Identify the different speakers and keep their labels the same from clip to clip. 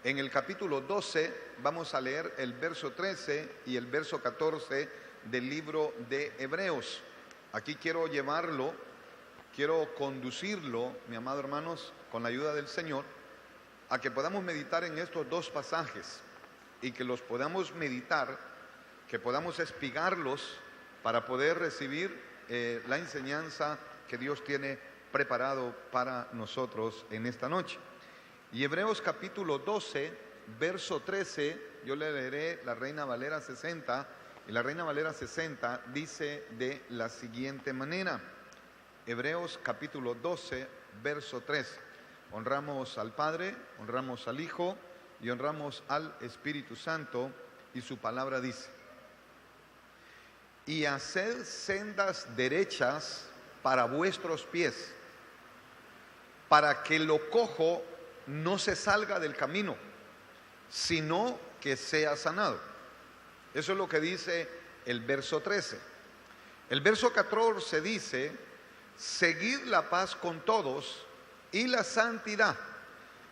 Speaker 1: En el capítulo 12 vamos a leer el verso 13 y el verso 14 del libro de Hebreos. Aquí quiero llevarlo, quiero conducirlo, mi amado hermanos, con la ayuda del Señor, a que podamos meditar en estos dos pasajes y que los podamos meditar, que podamos espigarlos para poder recibir la enseñanza que Dios tiene preparado para nosotros en esta noche. Y Hebreos capítulo 12, verso 13, yo le leeré la Reina Valera 60, y la Reina Valera 60 dice de la siguiente manera. Hebreos capítulo 12, verso 13. Honramos al Padre, honramos al Hijo y honramos al Espíritu Santo, y su palabra dice: y haced sendas derechas para vuestros pies, para que lo cojo no se salga del camino, sino que sea sanado. Eso es lo que dice el verso 13. El verso 14 dice: seguid la paz con todos y la santidad,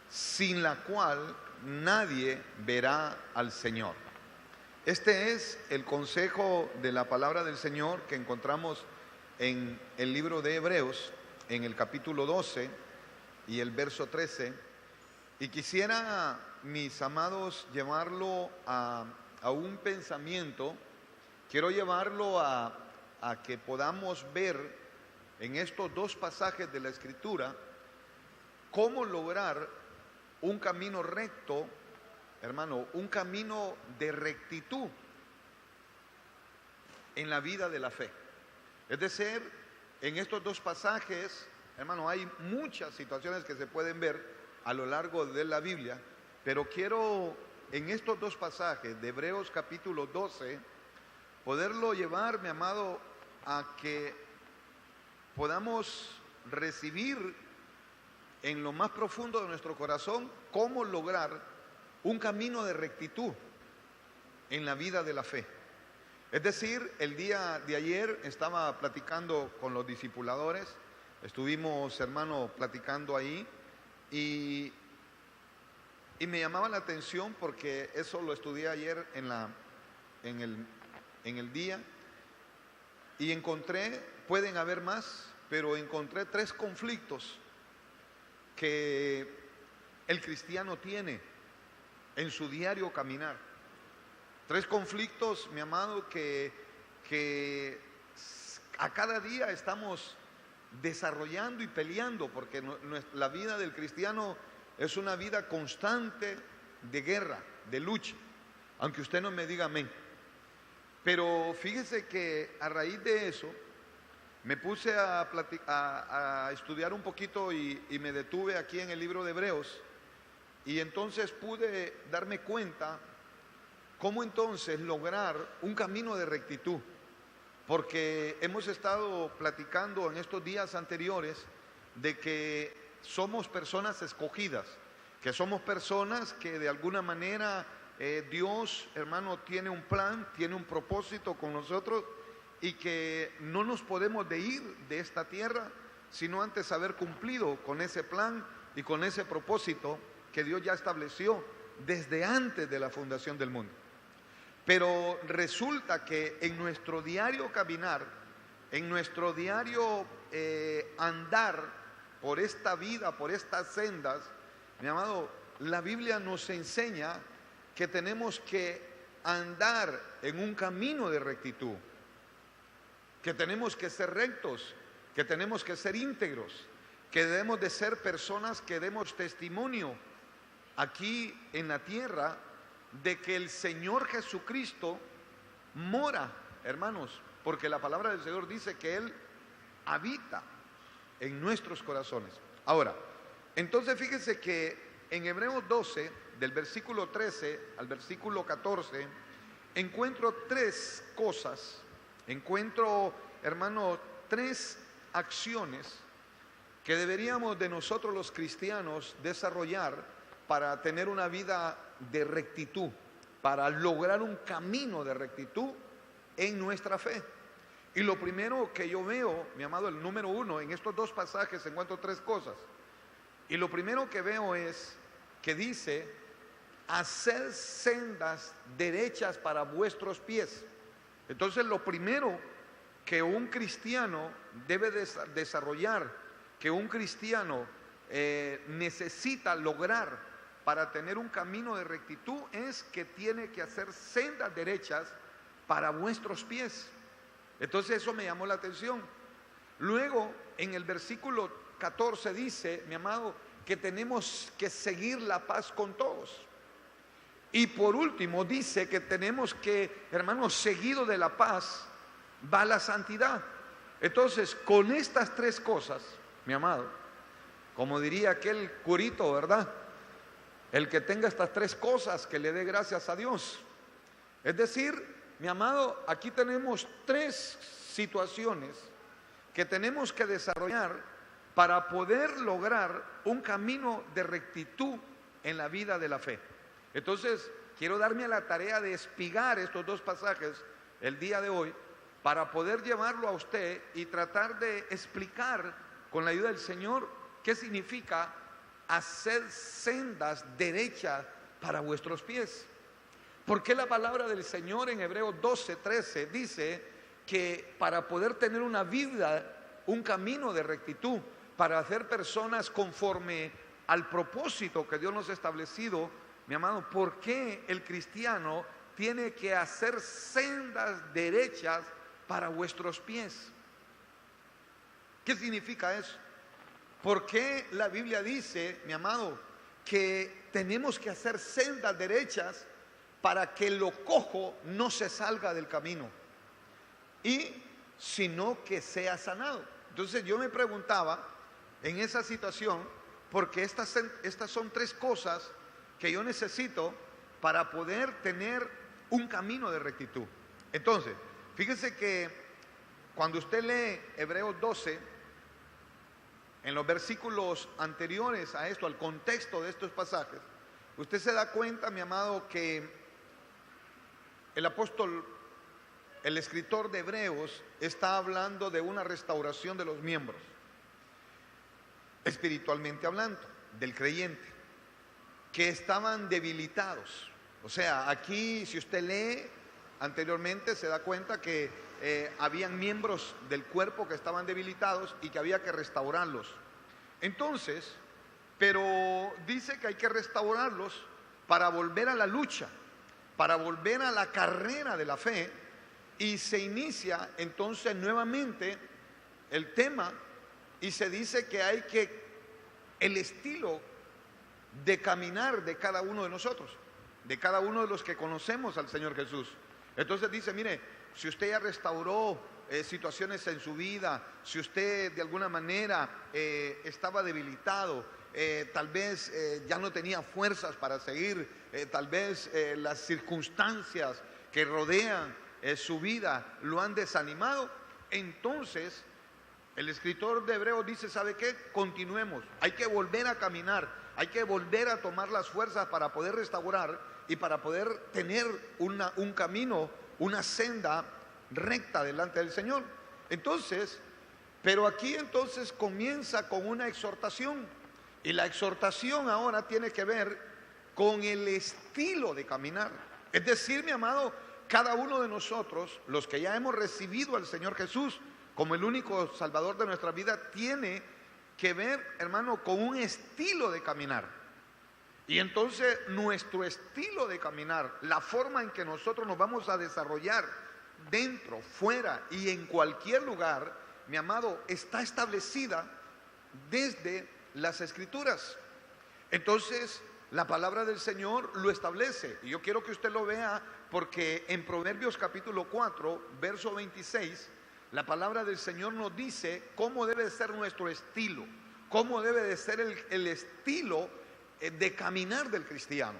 Speaker 1: sin la cual nadie verá al Señor. Este es el consejo de la palabra del Señor que encontramos en el libro de Hebreos, en el capítulo 12 y el verso 13. Y quisiera, mis amados, llevarlo a un pensamiento. Quiero llevarlo a que podamos ver en estos dos pasajes de la Escritura cómo lograr un camino recto, hermano, un camino de rectitud en la vida de la fe. Es decir, en estos dos pasajes, hermano, hay muchas situaciones que se pueden ver a lo largo de la Biblia, pero quiero en estos dos pasajes de Hebreos capítulo 12 poderlo llevar, mi amado, a que podamos recibir en lo más profundo de nuestro corazón cómo lograr un camino de rectitud en la vida de la fe. Es decir, el día de ayer estaba platicando con los discipuladores, estuvimos, hermano, platicando ahí, y me llamaba la atención porque eso lo estudié ayer en el día, y encontré, pueden haber más, pero encontré 3 conflictos que el cristiano tiene en su diario caminar. 3 conflictos, mi amado, que a cada día estamos desarrollando y peleando, porque la vida del cristiano es una vida constante de guerra, de lucha, aunque usted no me diga amén. Pero fíjese que a raíz de eso me puse a estudiar un poquito y me detuve aquí en el libro de Hebreos, y entonces pude darme cuenta cómo entonces lograr un camino de rectitud. Porque hemos estado platicando en estos días anteriores de que somos personas escogidas, que somos personas que de alguna manera Dios, hermano, tiene un plan, tiene un propósito con nosotros, y que no nos podemos de ir de esta tierra sino antes haber cumplido con ese plan y con ese propósito que Dios ya estableció desde antes de la fundación del mundo. Pero resulta que en nuestro diario caminar, en nuestro diario andar por esta vida, por estas sendas, mi amado, la Biblia nos enseña que tenemos que andar en un camino de rectitud, que tenemos que ser rectos, que tenemos que ser íntegros, que debemos de ser personas que demos testimonio aquí en la tierra de que el Señor Jesucristo mora, hermanos, porque la palabra del Señor dice que Él habita en nuestros corazones. Ahora, entonces fíjese que en Hebreos 12, del versículo 13 al versículo 14, encuentro 3 cosas, encuentro, hermano, 3 acciones que deberíamos de nosotros los cristianos desarrollar para tener una vida de rectitud, para lograr un camino de rectitud en nuestra fe. Y lo primero que yo veo, mi amado, el número 1, en estos 2 pasajes encuentro 3 cosas. Y lo primero que veo es que dice haced sendas derechas para vuestros pies. Entonces lo primero que un cristiano debe desarrollar, que un cristiano necesita lograr para tener un camino de rectitud, es que tiene que hacer sendas derechas para vuestros pies. Entonces eso me llamó la atención. Luego en el versículo 14 dice, mi amado, que tenemos que seguir la paz con todos. Y por último dice que tenemos que, hermanos, seguido de la paz va la santidad. Entonces, con estas tres cosas, mi amado, como diría aquel curito, ¿verdad? El que tenga estas tres cosas, que le dé gracias a Dios. Es decir, mi amado, aquí tenemos tres situaciones que tenemos que desarrollar para poder lograr un camino de rectitud en la vida de la fe. Entonces, quiero darme a la tarea de espigar estos dos pasajes el día de hoy para poder llevarlo a usted y tratar de explicar con la ayuda del Señor qué significa hacer sendas derechas para vuestros pies. Porque la palabra del Señor en Hebreos 12:13 dice que para poder tener una vida, un camino de rectitud, para hacer personas conforme al propósito que Dios nos ha establecido, mi amado, ¿por qué el cristiano tiene que hacer sendas derechas para vuestros pies? ¿Qué significa eso? ¿Por qué la Biblia dice, mi amado, que tenemos que hacer sendas derechas para que lo cojo no se salga del camino y sino que sea sanado? Entonces yo me preguntaba en esa situación, porque estas son tres cosas que yo necesito para poder tener un camino de rectitud. Entonces, fíjese que cuando usted lee Hebreos 12, en los versículos anteriores a esto, al contexto de estos pasajes, usted se da cuenta, mi amado, que el apóstol, el escritor de Hebreos, está hablando de una restauración de los miembros, espiritualmente hablando, del creyente, que estaban debilitados. O sea, aquí si usted lee anteriormente se da cuenta que habían miembros del cuerpo que estaban debilitados y que había que restaurarlos. Entonces, pero dice que hay que restaurarlos para volver a la lucha, para volver a la carrera de la fe, y se inicia entonces nuevamente el tema y se dice que hay que el estilo de caminar de cada uno de nosotros, de cada uno de los que conocemos al Señor Jesús. Entonces dice, mire, si usted ya restauró situaciones en su vida, si usted de alguna manera estaba debilitado, tal vez ya no tenía fuerzas para seguir, tal vez las circunstancias que rodean su vida lo han desanimado, entonces el escritor de Hebreos dice, ¿sabe qué? Continuemos, hay que volver a caminar, hay que volver a tomar las fuerzas para poder restaurar y para poder tener un camino, una senda recta delante del Señor. Entonces, pero aquí entonces comienza con una exhortación, y la exhortación ahora tiene que ver con el estilo de caminar. Es decir, mi amado, cada uno de nosotros, los que ya hemos recibido al Señor Jesús como el único Salvador de nuestra vida, tiene que ver, hermano, con un estilo de caminar. Y entonces nuestro estilo de caminar, la forma en que nosotros nos vamos a desarrollar dentro, fuera y en cualquier lugar, mi amado, está establecida desde las Escrituras. Entonces la palabra del Señor lo establece, y yo quiero que usted lo vea, porque en Proverbios capítulo 4 verso 26 la palabra del Señor nos dice cómo debe de ser nuestro estilo, cómo debe de ser el estilo de caminar del cristiano.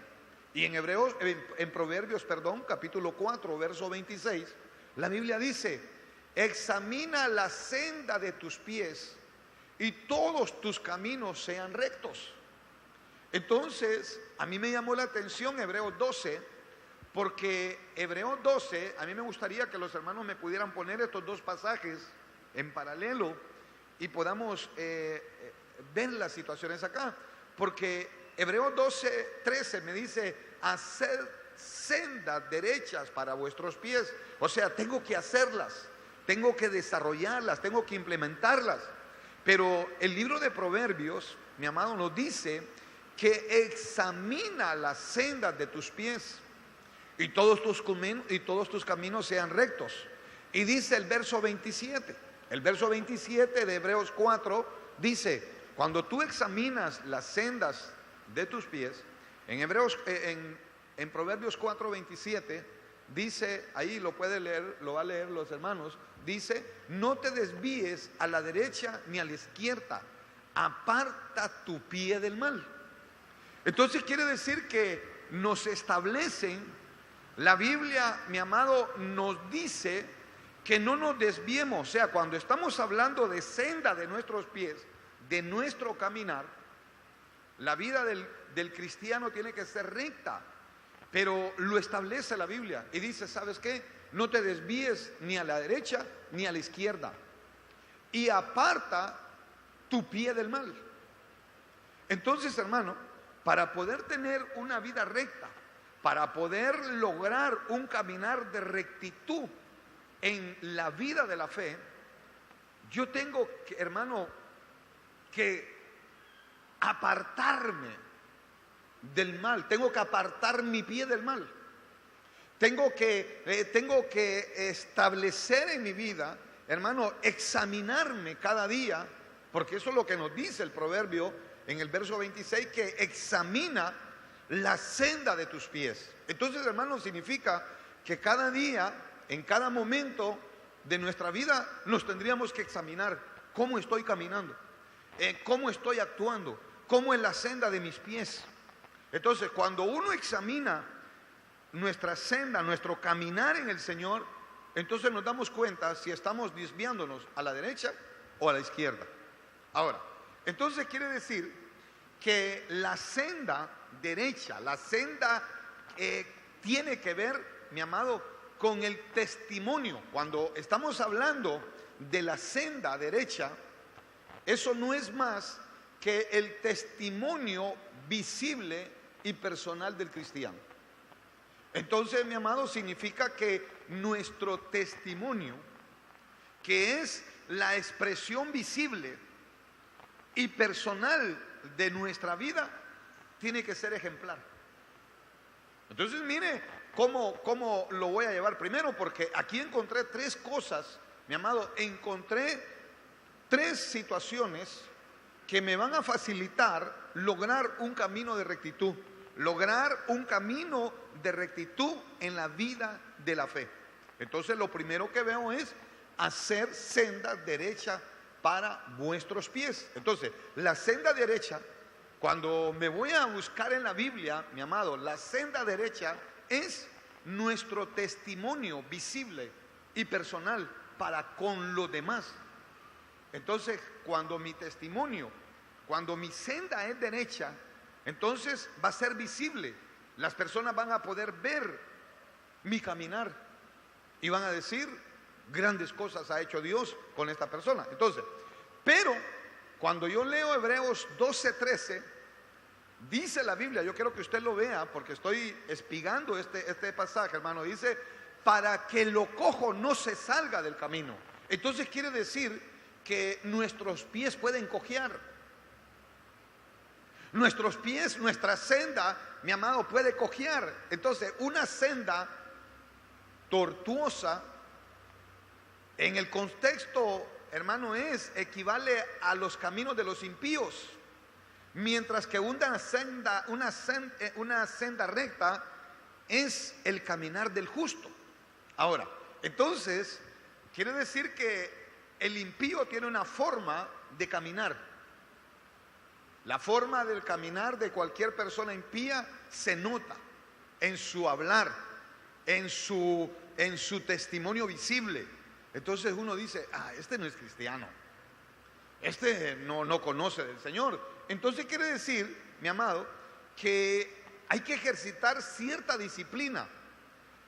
Speaker 1: Y en Proverbios, capítulo 4 verso 26, la Biblia dice, examina la senda de tus pies y todos tus caminos sean rectos. Entonces, a mí me llamó la atención Hebreos 12, porque Hebreos 12, a mí me gustaría que los hermanos me pudieran poner estos dos pasajes en paralelo y podamos ver las situaciones acá. Porque Hebreos 12:13 me dice, haced sendas derechas para vuestros pies. O sea, tengo que hacerlas, tengo que desarrollarlas, tengo que implementarlas. Pero el libro de Proverbios, mi amado, nos dice que examina las sendas de tus pies y todos tus caminos sean rectos. Y dice el verso 27 de Hebreos 4, dice, cuando tú examinas las sendas de tus pies, en Proverbios 4:27 dice, ahí lo puede leer, lo va a leer los hermanos, dice, no te desvíes a la derecha ni a la izquierda, aparta tu pie del mal. Entonces quiere decir que nos establecen, la Biblia, mi amado, nos dice que no nos desviemos. O sea, cuando estamos hablando de senda de nuestros pies, de nuestro caminar, la vida del cristiano tiene que ser recta, pero lo establece la Biblia y dice, ¿sabes qué? No te desvíes ni a la derecha ni a la izquierda y aparta tu pie del mal. Entonces, hermano, para poder tener una vida recta, para poder lograr un caminar de rectitud en la vida de la fe, yo tengo que, hermano, que apartarme del mal, tengo que apartar mi pie del mal, tengo que establecer en mi vida, hermano, examinarme cada día, porque eso es lo que nos dice el proverbio en el verso 26, que examina la senda de tus pies. Entonces, hermano, significa que cada día, en cada momento de nuestra vida, nos tendríamos que examinar cómo estoy caminando, cómo estoy actuando, cómo es la senda de mis pies. Entonces, cuando uno examina nuestra senda, nuestro caminar en el Señor, entonces nos damos cuenta si estamos desviándonos a la derecha o a la izquierda. Ahora, entonces quiere decir que la senda derecha, la senda tiene que ver, mi amado, con el testimonio. Cuando estamos hablando de la senda derecha, eso no es más que el testimonio visible y personal del cristiano. Entonces, mi amado, significa que nuestro testimonio, que es la expresión visible y personal de nuestra vida, tiene que ser ejemplar. Entonces, mire cómo lo voy a llevar. Primero, porque aquí encontré tres cosas, mi amado, encontré tres situaciones que me van a facilitar lograr un camino de rectitud, lograr un camino de rectitud en la vida de la fe. Entonces, lo primero que veo es hacer senda derecha para vuestros pies. Entonces, la senda derecha, cuando me voy a buscar en la Biblia, mi amado, la senda derecha es nuestro testimonio visible y personal para con los demás. Entonces, cuando mi testimonio, cuando mi senda es derecha, entonces va a ser visible. Las personas van a poder ver mi caminar y van a decir, grandes cosas ha hecho Dios con esta persona. Entonces, pero cuando yo leo Hebreos 12:13, dice la Biblia, yo quiero que usted lo vea porque estoy espigando este pasaje, hermano, dice, para que lo cojo no se salga del camino. Entonces quiere decir que nuestros pies pueden cojear. Nuestros pies, nuestra senda, mi amado, puede cojear. Entonces, una senda tortuosa, en el contexto, hermano, equivale a los caminos de los impíos, mientras que una senda recta es el caminar del justo. Ahora, entonces, quiere decir que el impío tiene una forma de caminar. La forma del caminar de cualquier persona impía se nota en su hablar, en su testimonio visible. Entonces uno dice, este no es cristiano, este no conoce del Señor. Entonces quiere decir, mi amado, que hay que ejercitar cierta disciplina.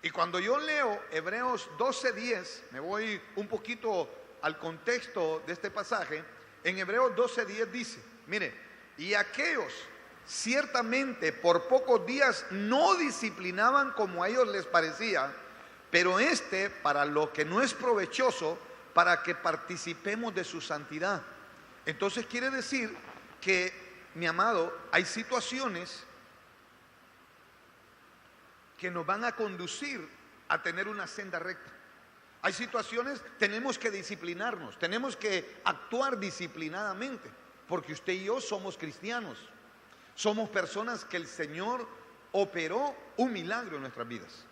Speaker 1: Y cuando yo leo Hebreos 12:10, me voy un poquito al contexto de este pasaje. En Hebreos 12:10 dice, mire, y aquellos ciertamente por pocos días no disciplinaban como a ellos les parecía, pero para lo que no es provechoso, para que participemos de su santidad. Entonces quiere decir que, mi amado, hay situaciones que nos van a conducir a tener una senda recta. Hay situaciones, tenemos que disciplinarnos, tenemos que actuar disciplinadamente, porque usted y yo somos cristianos, somos personas que el Señor operó un milagro en nuestras vidas.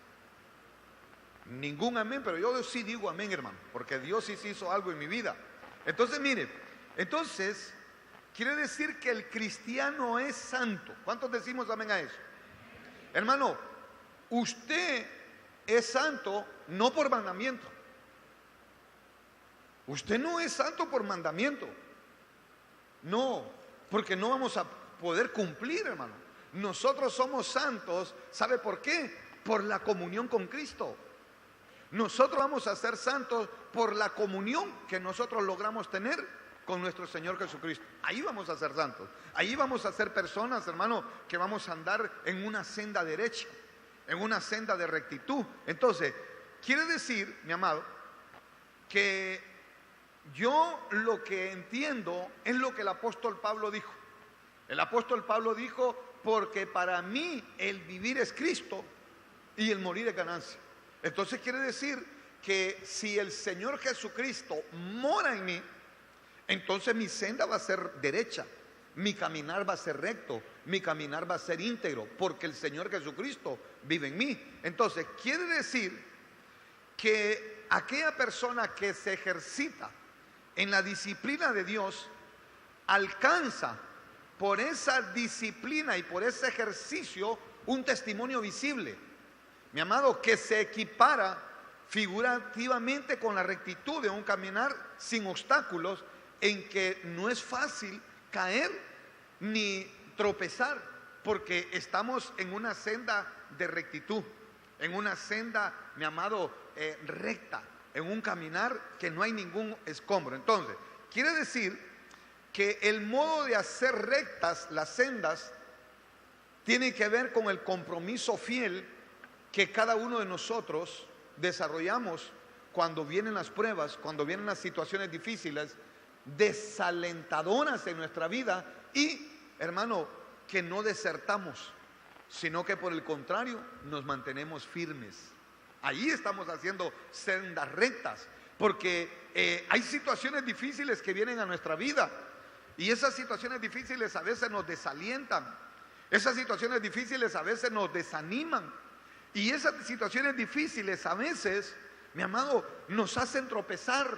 Speaker 1: Ningún amén, pero yo sí digo amén, hermano, porque Dios sí hizo algo en mi vida. Entonces, mire, quiere decir que el cristiano es santo. ¿Cuántos decimos amén a eso? Hermano, usted es santo no por mandamiento. Usted no es santo por mandamiento. No, porque no vamos a poder cumplir, hermano. Nosotros somos santos, ¿sabe por qué? Por la comunión con Cristo. Nosotros vamos a ser santos por la comunión que nosotros logramos tener con nuestro Señor Jesucristo. Ahí vamos a ser santos. Ahí vamos a ser personas, hermano, que vamos a andar en una senda derecha, en una senda de rectitud. Entonces, quiere decir, mi amado, que yo lo que entiendo es lo que el apóstol Pablo dijo. El apóstol Pablo dijo, porque para mí el vivir es Cristo y el morir es ganancia. Entonces quiere decir que si el Señor Jesucristo mora en mí, entonces mi senda va a ser derecha, mi caminar va a ser recto, mi caminar va a ser íntegro, porque el Señor Jesucristo vive en mí. Entonces quiere decir que aquella persona que se ejercita en la disciplina de Dios alcanza por esa disciplina y por ese ejercicio un testimonio visible, mi amado, que se equipara figurativamente con la rectitud de un caminar sin obstáculos, en que no es fácil caer ni tropezar, porque estamos en una senda de rectitud, en una senda, mi amado, recta, en un caminar que no hay ningún escombro. Entonces, quiere decir que el modo de hacer rectas las sendas tiene que ver con el compromiso fiel que cada uno de nosotros desarrollamos cuando vienen las pruebas, cuando vienen las situaciones difíciles, desalentadoras en nuestra vida, y, hermano, que no desertamos, sino que por el contrario nos mantenemos firmes. Ahí estamos haciendo sendas rectas, porque hay situaciones difíciles que vienen a nuestra vida, y esas situaciones difíciles a veces nos desalientan, esas situaciones difíciles a veces nos desaniman, y esas situaciones difíciles a veces, mi amado, nos hacen tropezar.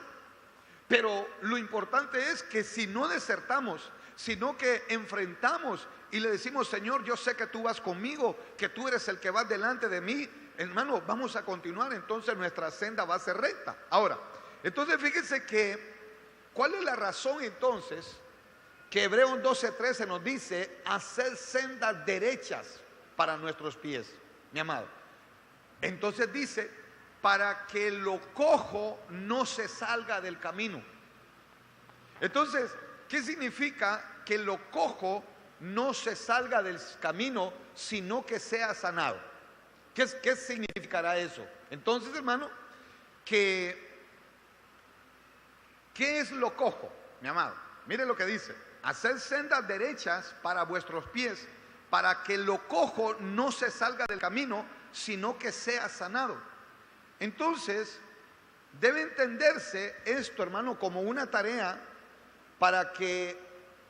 Speaker 1: Pero lo importante es que si no desertamos, sino que enfrentamos y le decimos, Señor, yo sé que tú vas conmigo, que tú eres el que vas delante de mí, hermano, vamos a continuar, entonces nuestra senda va a ser recta. Ahora, entonces fíjense que, ¿cuál es la razón entonces que Hebreos 12:13 nos dice hacer sendas derechas para nuestros pies, mi amado? Entonces dice, para que lo cojo no se salga del camino. Entonces, ¿qué significa que lo cojo no se salga del camino, sino que sea sanado? ¿Qué significará eso? Entonces, hermano, ¿qué es lo cojo, mi amado? Mire lo que dice, hacer sendas derechas para vuestros pies, para que lo cojo no se salga del camino, sino que sea sanado. Entonces, debe entenderse esto, hermano, como una tarea para que,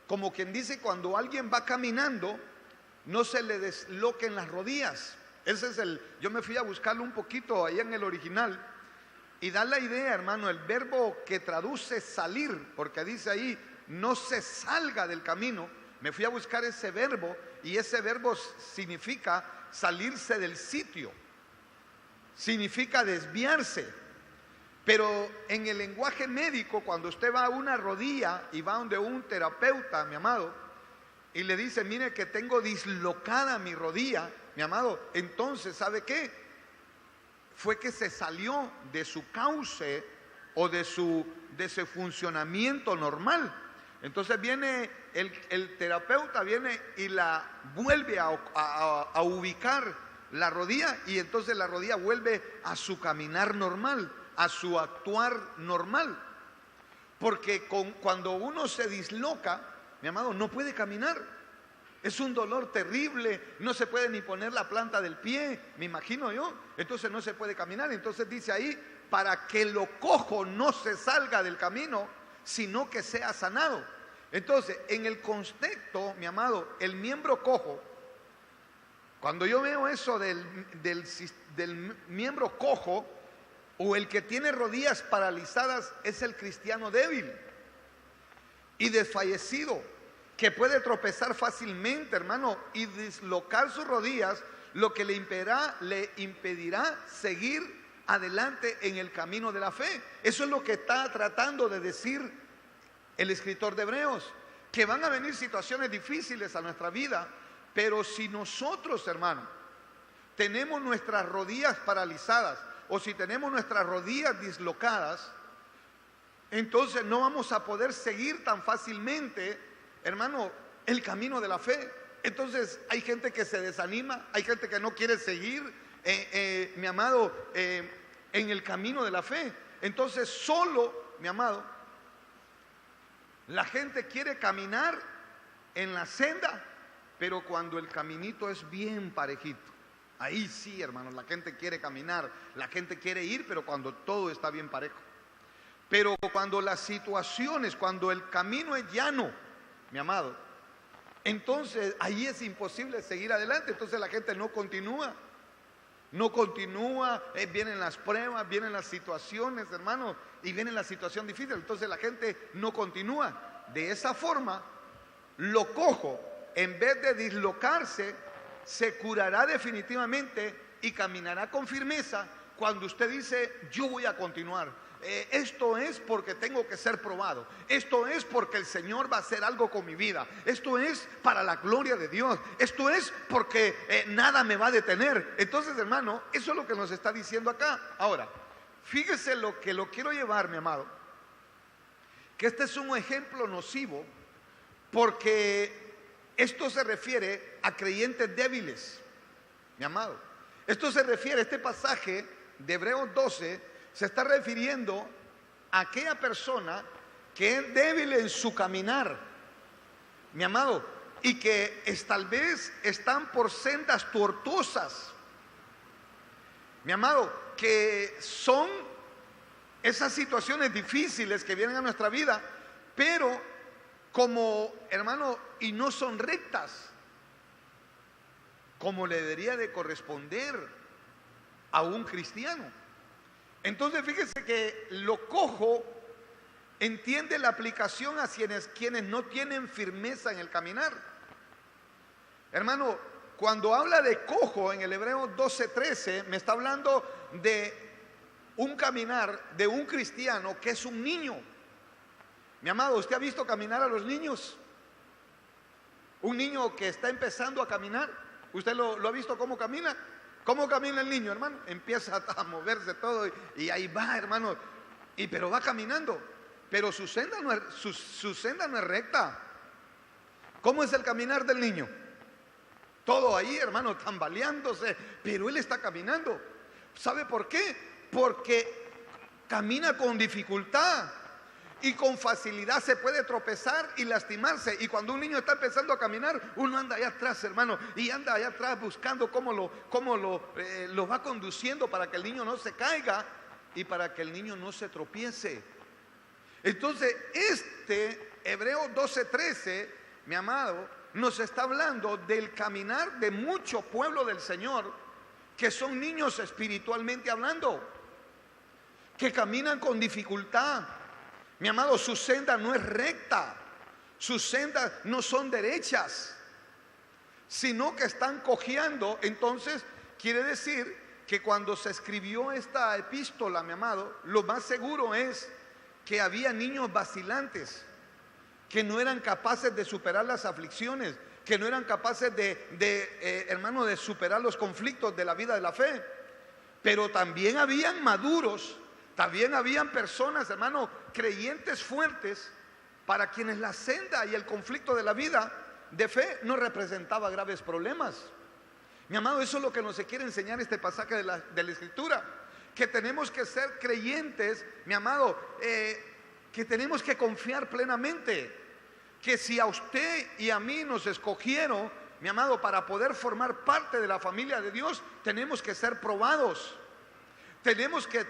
Speaker 1: como quien dice, cuando alguien va caminando, no se le desloquen las rodillas. Ese es yo me fui a buscarlo un poquito ahí en el original y da la idea, hermano, el verbo que traduce salir, porque dice ahí, no se salga del camino. Me fui a buscar ese verbo y ese verbo significa salirse del sitio, significa desviarse. Pero en el lenguaje médico, cuando usted va a una rodilla y va donde un terapeuta, mi amado, y le dice, mire que tengo dislocada mi rodilla, mi amado, entonces, ¿sabe qué? Fue que se salió de su cauce o de su funcionamiento normal. Entonces viene el terapeuta viene y la vuelve a ubicar la rodilla, y entonces la rodilla vuelve a su caminar normal, a su actuar normal. Porque cuando uno se disloca, mi amado, no puede caminar. Es un dolor terrible, no se puede ni poner la planta del pie, me imagino yo. Entonces no se puede caminar. Entonces dice ahí, para que lo cojo no se salga del camino, sino que sea sanado. Entonces, en el contexto, mi amado, el miembro cojo, cuando yo veo eso del miembro cojo, o el que tiene rodillas paralizadas, es el cristiano débil y desfallecido, que puede tropezar fácilmente, hermano, y dislocar sus rodillas, lo que le impedirá seguir adelante en el camino de la fe. Eso es lo que está tratando de decir el escritor de Hebreos, que van a venir situaciones difíciles a nuestra vida, pero si nosotros, hermano, tenemos nuestras rodillas paralizadas, o si tenemos nuestras rodillas dislocadas, entonces no vamos a poder seguir tan fácilmente, hermano, el camino de la fe. Entonces hay gente que se desanima, hay gente que no quiere seguir, mi amado, en el camino de la fe. Entonces solo, mi amado, la gente quiere caminar en la senda, pero cuando el caminito es bien parejito, ahí sí, hermanos, la gente quiere caminar, la gente quiere ir, pero cuando todo está bien parejo. Pero cuando las situaciones, cuando el camino es llano, mi amado, entonces ahí es imposible seguir adelante. Entonces la gente no continúa, vienen las pruebas, vienen las situaciones, hermano, y viene la situación difícil. Entonces la gente no continúa. De esa forma, lo cojo, en vez de dislocarse, se curará definitivamente y caminará con firmeza cuando usted dice, yo voy a continuar. Esto es porque tengo que ser probado. Esto es porque el Señor va a hacer algo con mi vida. Esto es para la gloria de Dios. Esto es porque nada me va a detener. Entonces, hermano, eso es lo que nos está diciendo acá. Ahora, fíjese lo que lo quiero llevar, mi amado, que este es un ejemplo nocivo, porque esto se refiere a creyentes débiles, mi amado. Esto se refiere, este pasaje de Hebreos 12 se está refiriendo a aquella persona que es débil en su caminar, mi amado, y que tal vez están por sendas tortuosas, mi amado, que son esas situaciones difíciles que vienen a nuestra vida, pero como, hermano, y no son rectas, como le debería de corresponder a un cristiano. Entonces fíjese que lo cojo entiende la aplicación a quienes no tienen firmeza en el caminar. Hermano, cuando habla de cojo en el Hebreo 12:13, me está hablando de un caminar de un cristiano que es un niño. Mi amado, ¿usted ha visto caminar a los niños? Un niño que está empezando a caminar, ¿usted lo ha visto cómo camina? ¿Cómo camina el niño, hermano? Empieza a moverse todo y ahí va, hermano, pero va caminando, pero su senda no es recta. ¿Cómo es el caminar del niño? Todo ahí, hermano, tambaleándose, pero él está caminando. ¿Sabe por qué? Porque camina con dificultad y con facilidad se puede tropezar y lastimarse. Y cuando un niño está empezando a caminar, uno anda allá atrás, hermano, y anda allá atrás buscando cómo lo va conduciendo para que el niño no se caiga y para que el niño no se tropiece. Entonces, este Hebreo 12:13, mi amado, nos está hablando del caminar de mucho pueblo del Señor que son niños espiritualmente hablando, que caminan con dificultad. Mi amado, su senda no es recta, sus sendas no son derechas, sino que están cojeando. Entonces, quiere decir que cuando se escribió esta epístola, mi amado, lo más seguro es que había niños vacilantes, que no eran capaces de superar las aflicciones, que no eran capaces hermano, de superar los conflictos de la vida de la fe. Pero también habían maduros, también habían personas, hermano, creyentes fuertes, para quienes la senda y el conflicto de la vida de fe no representaba graves problemas. Mi amado, eso es lo que nos quiere enseñar este pasaje de la Escritura, que tenemos que ser creyentes, mi amado, que tenemos que confiar plenamente, que si a usted y a mí nos escogieron, mi amado, para poder formar parte de la familia de Dios, tenemos que ser probados, tenemos que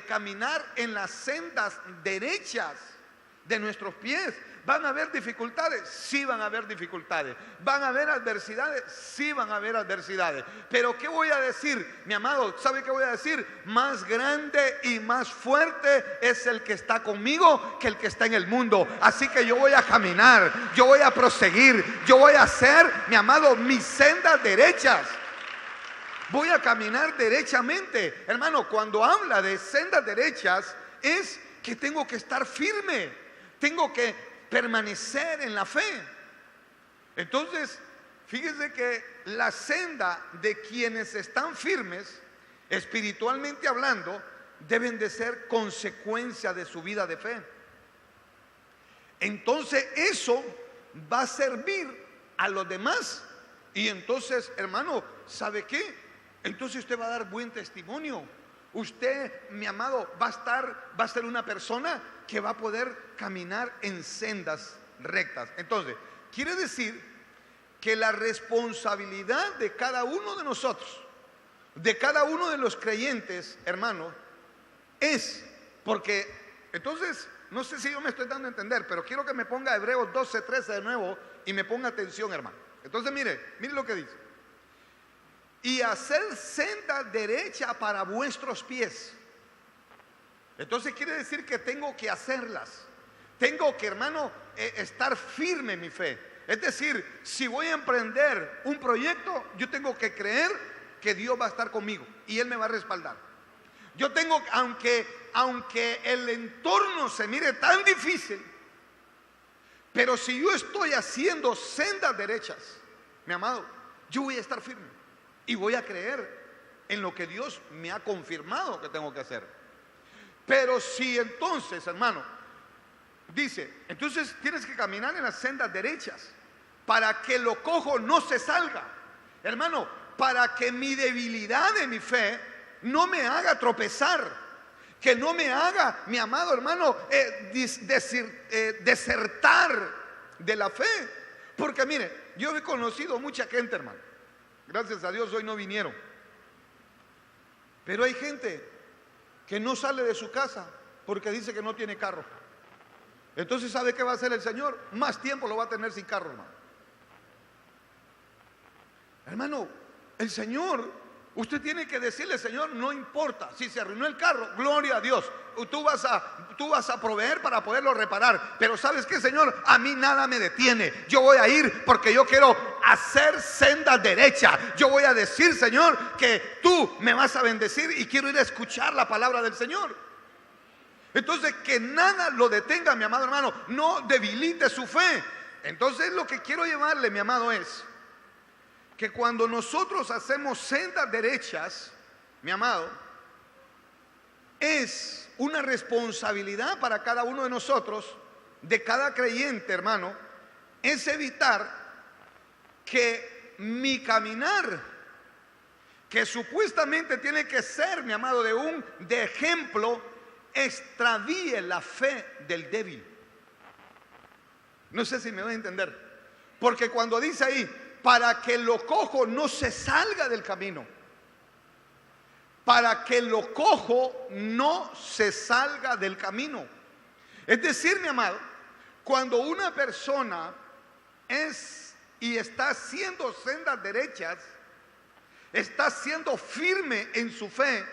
Speaker 1: caminar en las sendas derechas de nuestros pies. ¿Van a haber dificultades? Sí van a haber dificultades. ¿Van a haber adversidades? Sí van a haber adversidades. Pero ¿qué voy a decir? Mi amado, ¿sabe qué voy a decir? Más grande y más fuerte es el que está conmigo que el que está en el mundo. Así que yo voy a caminar, yo voy a proseguir, yo voy a hacer, mi amado, mis sendas derechas. Voy a caminar derechamente. Hermano, cuando habla de sendas derechas, es que tengo que estar firme, tengo que permanecer en la fe. Entonces, fíjese que la senda de quienes están firmes, espiritualmente hablando, deben de ser consecuencia de su vida de fe. Entonces eso va a servir a los demás. Y entonces, hermano, ¿sabe qué? Entonces usted va a dar buen testimonio. Usted, mi amado, va a ser una persona que va a poder caminar en sendas rectas. Entonces, quiere decir que la responsabilidad de cada uno de nosotros, de cada uno de los creyentes, hermano, es porque, entonces, no sé si yo me estoy dando a entender, pero quiero que me ponga Hebreos 12:13 de nuevo y me ponga atención, hermano. Entonces, mire lo que dice. Y hacer senda derecha para vuestros pies. Entonces quiere decir que tengo que hacerlas. Tengo que, hermano, estar firme en mi fe. Es decir, si voy a emprender un proyecto, yo tengo que creer que Dios va a estar conmigo y Él me va a respaldar. Yo tengo, aunque el entorno se mire tan difícil, pero si yo estoy haciendo sendas derechas, mi amado, yo voy a estar firme. Y voy a creer en lo que Dios me ha confirmado que tengo que hacer. Pero si entonces, hermano, dice, entonces tienes que caminar en las sendas derechas para que lo cojo no se salga. Hermano, para que mi debilidad de mi fe no me haga tropezar, que no me haga, mi amado hermano, desertar de la fe. Porque mire, yo he conocido mucha gente, hermano. Gracias a Dios hoy no vinieron. Pero hay gente que no sale de su casa porque dice que no tiene carro. Entonces, ¿sabe qué va a hacer el Señor? Más tiempo lo va a tener sin carro, hermano. Hermano, el Señor, usted tiene que decirle, Señor, no importa si se arruinó el carro, gloria a Dios. Tú vas a proveer para poderlo reparar. Pero ¿sabes qué, Señor? A mí nada me detiene. Yo voy a ir porque yo quiero hacer senda derecha. Yo voy a decir, Señor, que tú me vas a bendecir y quiero ir a escuchar la palabra del Señor. Entonces, que nada lo detenga, mi amado hermano. No debilite su fe. Entonces, lo que quiero llevarle, mi amado, es que cuando nosotros hacemos sendas derechas, mi amado, es una responsabilidad para cada uno de nosotros, de cada creyente, hermano, es evitar que mi caminar, que supuestamente tiene que ser, mi amado, de ejemplo, extravíe la fe del débil. No sé si me voy a entender. Porque cuando dice ahí, para que lo cojo no se salga del camino. Para que lo cojo no se salga del camino. Es decir, mi amado, cuando una persona es y está haciendo sendas derechas, está siendo firme en su fe,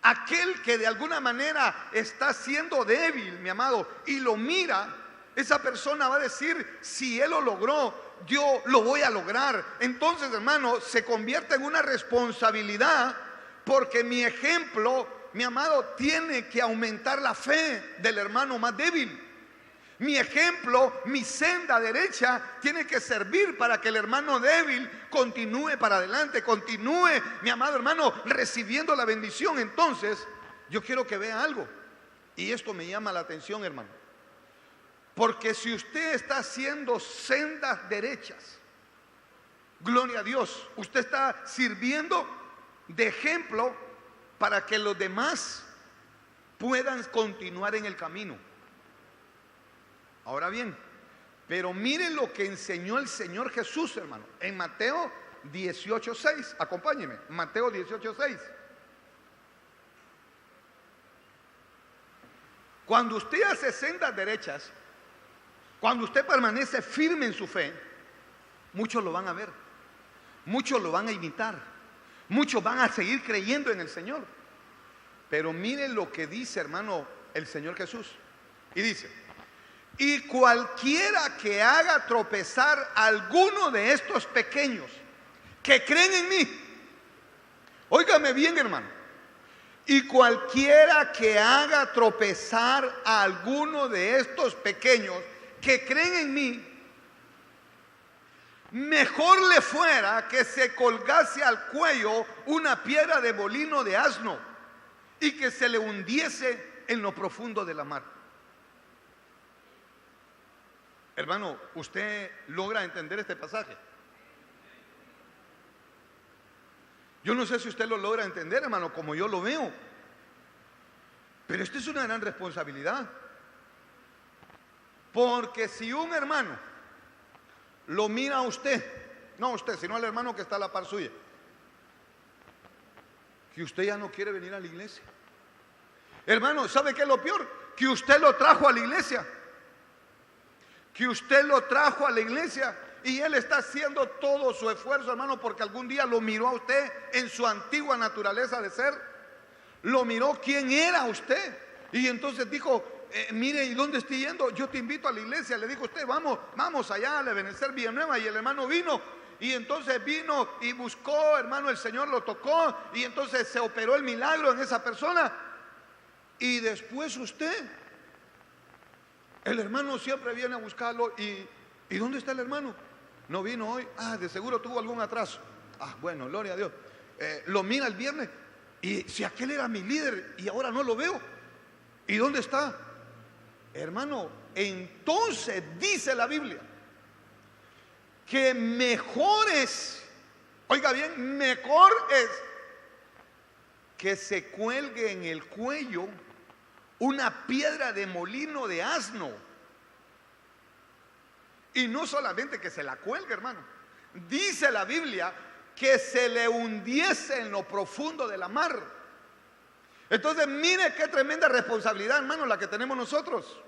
Speaker 1: aquel que de alguna manera está siendo débil, mi amado, y lo mira, esa persona va a decir, si él lo logró, yo lo voy a lograr. Entonces, hermano, se convierte en una responsabilidad, porque mi ejemplo, mi amado, tiene que aumentar la fe del hermano más débil. Mi ejemplo, mi senda derecha, tiene que servir para que el hermano débil continúe para adelante, continúe, mi amado hermano, recibiendo la bendición. Entonces, yo quiero que vea algo, y esto me llama la atención, hermano. Porque si usted está haciendo sendas derechas, gloria a Dios, usted está sirviendo de ejemplo para que los demás puedan continuar en el camino. Ahora bien, pero miren lo que enseñó el Señor Jesús, hermano, en Mateo 18:6. Acompáñenme, Mateo 18:6. Cuando usted hace sendas derechas, cuando usted permanece firme en su fe, muchos lo van a ver, muchos lo van a imitar, muchos van a seguir creyendo en el Señor. Pero miren lo que dice, hermano, el Señor Jesús. Y dice: y cualquiera que haga tropezar a alguno de estos pequeños que creen en mí, óigame bien, hermano, y cualquiera que haga tropezar a alguno de estos pequeños que creen en mí, mejor le fuera que se colgase al cuello una piedra de molino de asno y que se le hundiese en lo profundo de la mar. Hermano, ¿usted logra entender este pasaje? Yo no sé si usted lo logra entender, hermano, como yo lo veo. Pero esto es una gran responsabilidad. Porque si un hermano lo mira a usted, no a usted, sino al hermano que está a la par suya, que usted ya no quiere venir a la iglesia. Hermano, ¿sabe qué es lo peor? Que usted lo trajo a la iglesia. Que usted lo trajo a la iglesia y él está haciendo todo su esfuerzo, hermano, porque algún día lo miró a usted en su antigua naturaleza de ser. Lo miró quién era usted. Y entonces dijo: mire, ¿y dónde estoy yendo? Yo te invito a la iglesia. Le dijo usted: vamos allá a Ebenezer Villanueva. Y el hermano vino. Y entonces vino y buscó, hermano, el Señor lo tocó. Y entonces se operó el milagro en esa persona. Y después usted, el hermano siempre viene a buscarlo. ¿Y dónde está el hermano? No vino hoy. De seguro tuvo algún atraso. Bueno, gloria a Dios. Lo mira el viernes. Y si aquel era mi líder y ahora no lo veo, ¿y dónde está? Hermano, entonces dice la Biblia que mejor es, oiga bien, mejor es que se cuelgue en el cuello una piedra de molino de asno. Y no solamente que se la cuelgue, hermano, dice la Biblia que se le hundiese en lo profundo de la mar. Entonces mire qué tremenda responsabilidad, hermano, la que tenemos nosotros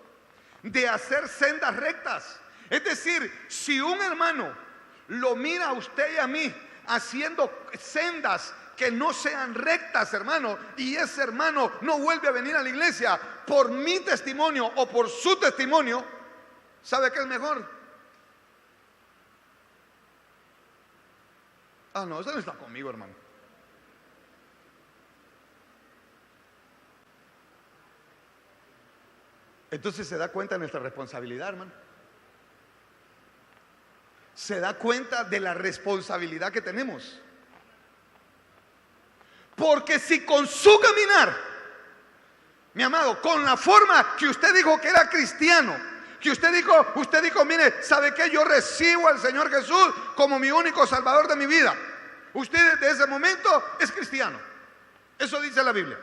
Speaker 1: de hacer sendas rectas. Es decir, si un hermano lo mira a usted y a mí haciendo sendas que no sean rectas, hermano, y ese hermano no vuelve a venir a la iglesia, por mi testimonio o por su testimonio, ¿sabe qué es mejor? No, usted no está conmigo, hermano. Entonces se da cuenta de nuestra responsabilidad, hermano. Se da cuenta de la responsabilidad que tenemos. Porque si con su caminar, mi amado, con la forma que usted dijo que era cristiano, que usted dijo, mire, ¿sabe qué? Yo recibo al Señor Jesús como mi único salvador de mi vida. Usted desde ese momento es cristiano. Eso dice la Biblia.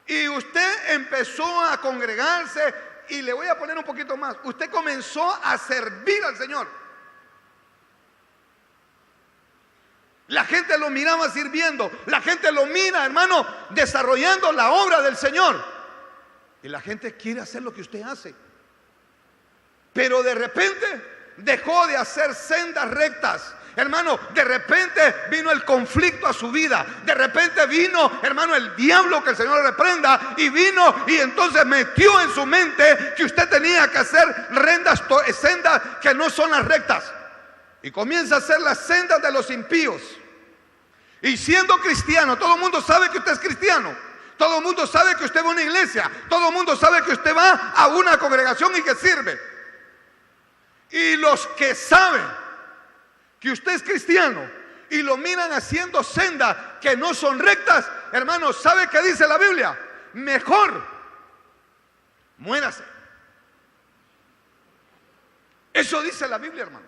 Speaker 1: Y usted empezó a congregarse, y le voy a poner un poquito más. Usted comenzó a servir al Señor. La gente lo miraba sirviendo. La gente lo mira, hermano, desarrollando la obra del Señor. Y la gente quiere hacer lo que usted hace. Pero de repente dejó de hacer sendas rectas. Hermano, de repente vino el conflicto a su vida. De repente vino, hermano, el diablo, que el Señor reprenda. Y vino y entonces metió en su mente que usted tenía que hacer sendas que no son las rectas. Y comienza a hacer las sendas de los impíos. Y siendo cristiano, todo el mundo sabe que usted es cristiano. Todo el mundo sabe que usted va a una iglesia. Todo el mundo sabe que usted va a una congregación y que sirve. Y los que saben que usted es cristiano y lo miran haciendo sendas que no son rectas, hermano, ¿sabe qué dice la Biblia? Mejor muérase Eso dice la Biblia, hermano.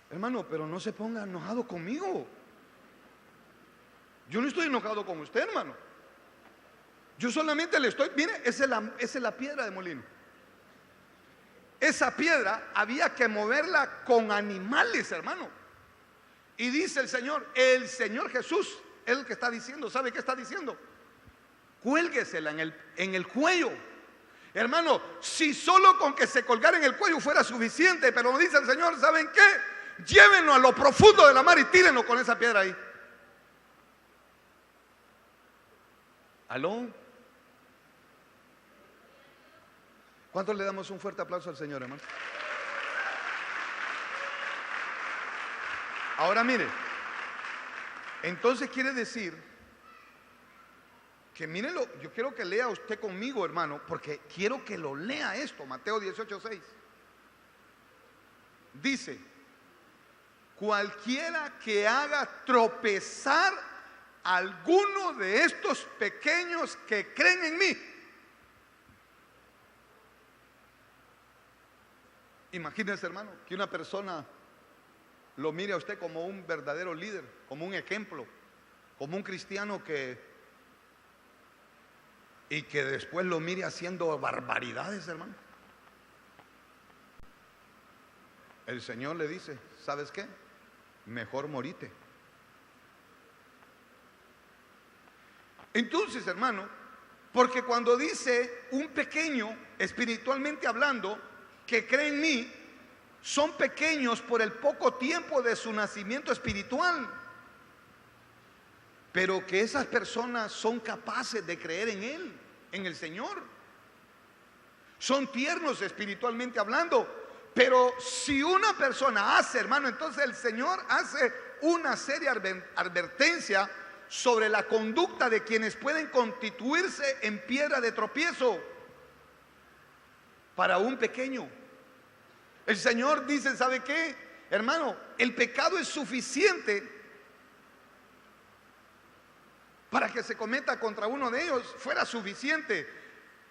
Speaker 1: Hermano, pero no se ponga enojado conmigo. Yo no estoy enojado con usted, hermano. Yo solamente le estoy, mire, esa es la piedra de molino. Esa piedra había que moverla con animales, hermano. Y dice el Señor Jesús, es el que está diciendo, ¿sabe qué está diciendo? Cuélguesela en el cuello. Hermano, si solo con que se colgara en el cuello fuera suficiente, pero dice el Señor, ¿saben qué? Llévenlo a lo profundo de la mar y tírenlo con esa piedra ahí. ¿Aló? ¿Cuántos le damos un fuerte aplauso al Señor, hermano? Ahora mire, entonces quiere decir que mírenlo, yo quiero que lea usted conmigo, hermano, porque quiero que lo lea esto, Mateo 18:6. Dice, cualquiera que haga tropezar a alguno de estos pequeños que creen en mí. Imagínense, hermano, que una persona lo mire a usted como un verdadero líder, como un ejemplo, como un cristiano y que después lo mire haciendo barbaridades, hermano. El Señor le dice, ¿sabes qué? Mejor morite. Entonces, hermano, porque cuando dice un pequeño, espiritualmente hablando, que cree en mí, son pequeños por el poco tiempo de su nacimiento espiritual, pero que esas personas son capaces de creer en Él, en el Señor. Son tiernos espiritualmente hablando, pero si una persona hace, hermano, entonces el Señor hace una seria advertencia sobre la conducta de quienes pueden constituirse en piedra de tropiezo para un pequeño. El Señor dice, ¿sabe qué? Hermano, el pecado es suficiente para que se cometa contra uno de ellos, fuera suficiente,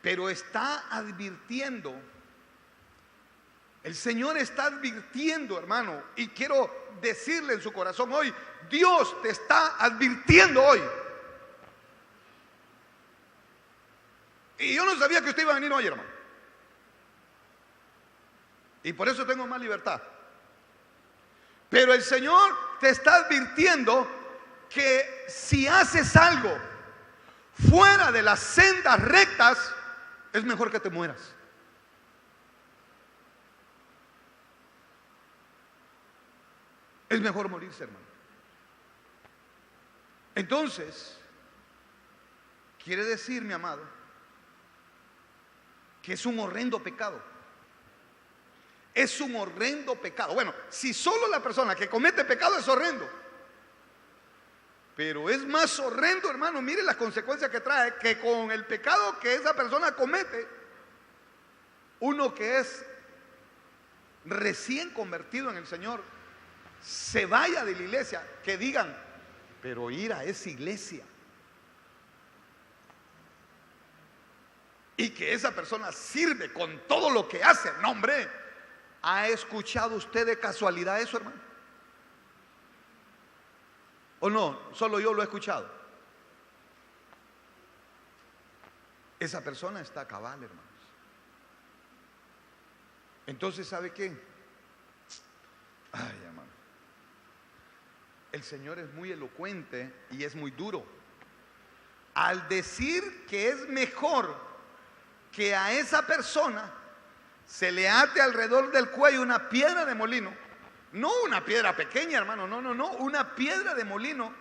Speaker 1: pero está advirtiendo. El Señor está advirtiendo, hermano, y quiero decirle en su corazón hoy, Dios te está advirtiendo hoy. Y yo no sabía que usted iba a venir hoy, hermano. Y por eso tengo más libertad. Pero el Señor te está advirtiendo que si haces algo fuera de las sendas rectas, es mejor que te mueras. Es mejor morirse, hermano. Entonces, quiere decir, mi amado, que es un horrendo pecado. Es un horrendo pecado. Bueno, si solo la persona que comete pecado es horrendo, pero es más horrendo, hermano, mire las consecuencias que trae, que con el pecado que esa persona comete, uno que es recién convertido en el Señor, se vaya de la iglesia, que digan, pero ir a esa iglesia, y que esa persona sirve con todo lo que hace. No, hombre, ¿ha escuchado usted de casualidad eso, hermano? ¿O no? Solo yo lo he escuchado. Esa persona está cabal, hermanos. Entonces, ¿sabe qué? Ay, hermano, el Señor es muy elocuente y es muy duro al decir que es mejor que a esa persona se le ate alrededor del cuello una piedra de molino. No una piedra pequeña, hermano, no, una piedra de molino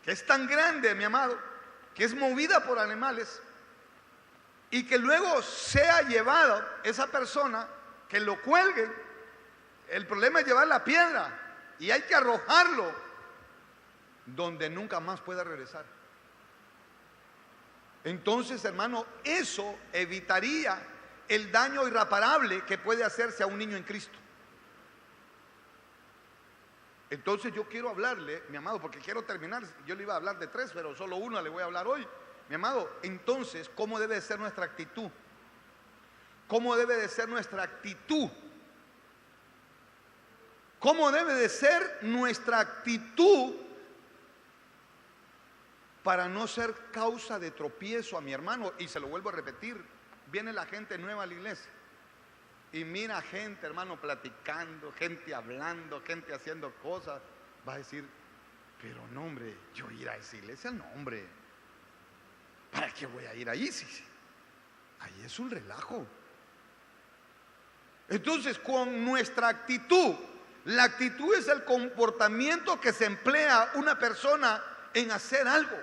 Speaker 1: que es tan grande, mi amado, que es movida por animales, y que luego sea llevado esa persona, que lo cuelguen. El problema es llevar la piedra y hay que arrojarlo donde nunca más pueda regresar. Entonces, hermano, eso evitaría el daño irreparable que puede hacerse a un niño en Cristo. Entonces yo quiero hablarle, mi amado, porque quiero terminar. Yo le iba a hablar de 3, pero solo una le voy a hablar hoy. mi amado, entonces, ¿cómo debe de ser nuestra actitud? ¿Cómo debe de ser nuestra actitud? ¿Cómo debe de ser nuestra actitud para no ser causa de tropiezo a mi hermano? Y se lo vuelvo a repetir, viene la gente nueva a la iglesia y mira gente, hermano, platicando, gente hablando, gente haciendo cosas. Va a decir, pero no, hombre, yo ir a esa iglesia, no, hombre, ¿para qué voy a ir ahí? Sí, ahí es un relajo. Entonces, con nuestra actitud, la actitud es el comportamiento que se emplea una persona en hacer algo.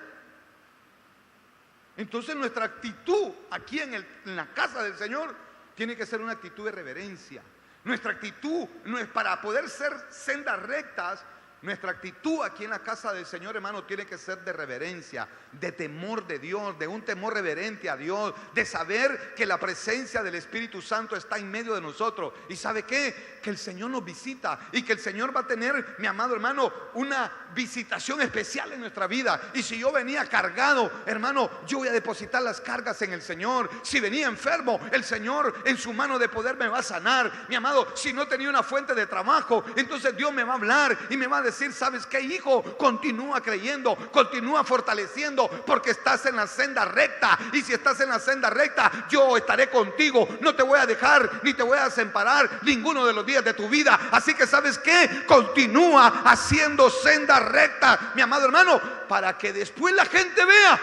Speaker 1: Entonces, nuestra actitud aquí en la casa del Señor tiene que ser una actitud de reverencia. Nuestra actitud no es para poder ser sendas rectas. Nuestra actitud aquí en la casa del Señor, hermano, tiene que ser de reverencia, de temor de Dios, de un temor reverente a Dios, de saber que la presencia del Espíritu Santo está en medio de nosotros. ¿Y sabe qué? Que el Señor nos visita y que el Señor va a tener, mi amado hermano, una visitación especial en nuestra vida. Y si yo venía cargado, hermano, yo voy a depositar las cargas en el Señor. Si venía enfermo, el Señor en su mano de poder me va a sanar. Mi amado, si no tenía una fuente de trabajo, entonces Dios me va a hablar y me va a decir, ¿sabes qué, hijo? Continúa creyendo, continúa fortaleciendo, porque estás en la senda recta. Y si estás en la senda recta, yo estaré contigo. No te voy a dejar ni te voy a desamparar ninguno de los días de tu vida. Así que, ¿sabes qué? Continúa haciendo senda recta, mi amado hermano, para que después la gente vea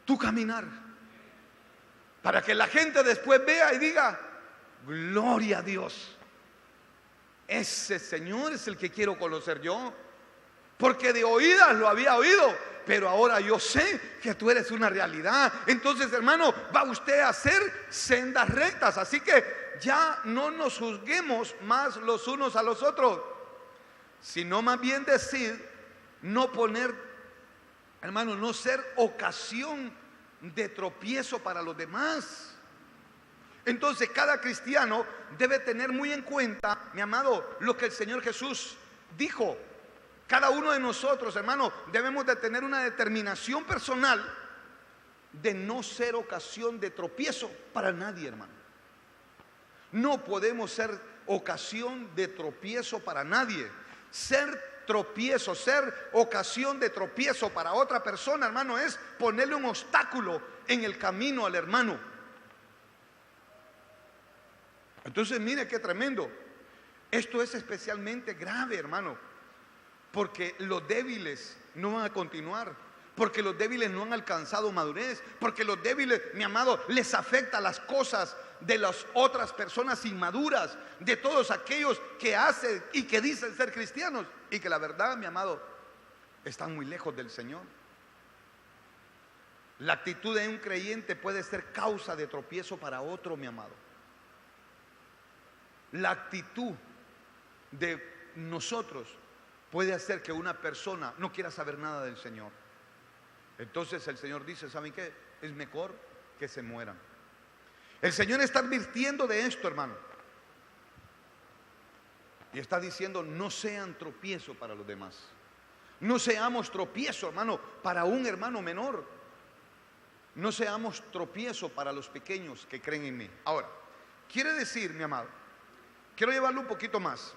Speaker 1: tu caminar, para que la gente después vea y diga, gloria a Dios, ese Señor es el que quiero conocer yo, porque de oídas lo había oído, pero ahora yo sé que tú eres una realidad. Entonces, hermano, va usted a hacer sendas rectas. Así que ya no nos juzguemos más los unos a los otros, sino más bien decir, no poner, hermano, no ser ocasión de tropiezo para los demás. Entonces, cada cristiano debe tener muy en cuenta, mi amado, lo que el Señor Jesús dijo. Cada uno de nosotros, hermano, debemos de tener una determinación personal de no ser ocasión de tropiezo para nadie, hermano. No podemos ser ocasión de tropiezo para nadie. Ser tropiezo, ser ocasión de tropiezo para otra persona, hermano, es ponerle un obstáculo en el camino al hermano. Entonces, mire qué tremendo. Esto es especialmente grave, hermano, porque los débiles no van a continuar, porque los débiles no han alcanzado madurez, porque los débiles, mi amado, les afecta las cosas de las otras personas inmaduras, de todos aquellos que hacen y que dicen ser cristianos y que la verdad, mi amado, están muy lejos del Señor. La actitud de un creyente puede ser causa de tropiezo para otro, mi amado. La actitud de nosotros puede hacer que una persona no quiera saber nada del Señor. Entonces el Señor dice, ¿saben qué? Es mejor que se mueran. El Señor está advirtiendo de esto, hermano. Y está diciendo, no sean tropiezo para los demás. No seamos tropiezo, hermano, para un hermano menor. No seamos tropiezo para los pequeños que creen en mí. Ahora, quiere decir, mi amado, quiero llevarlo un poquito más.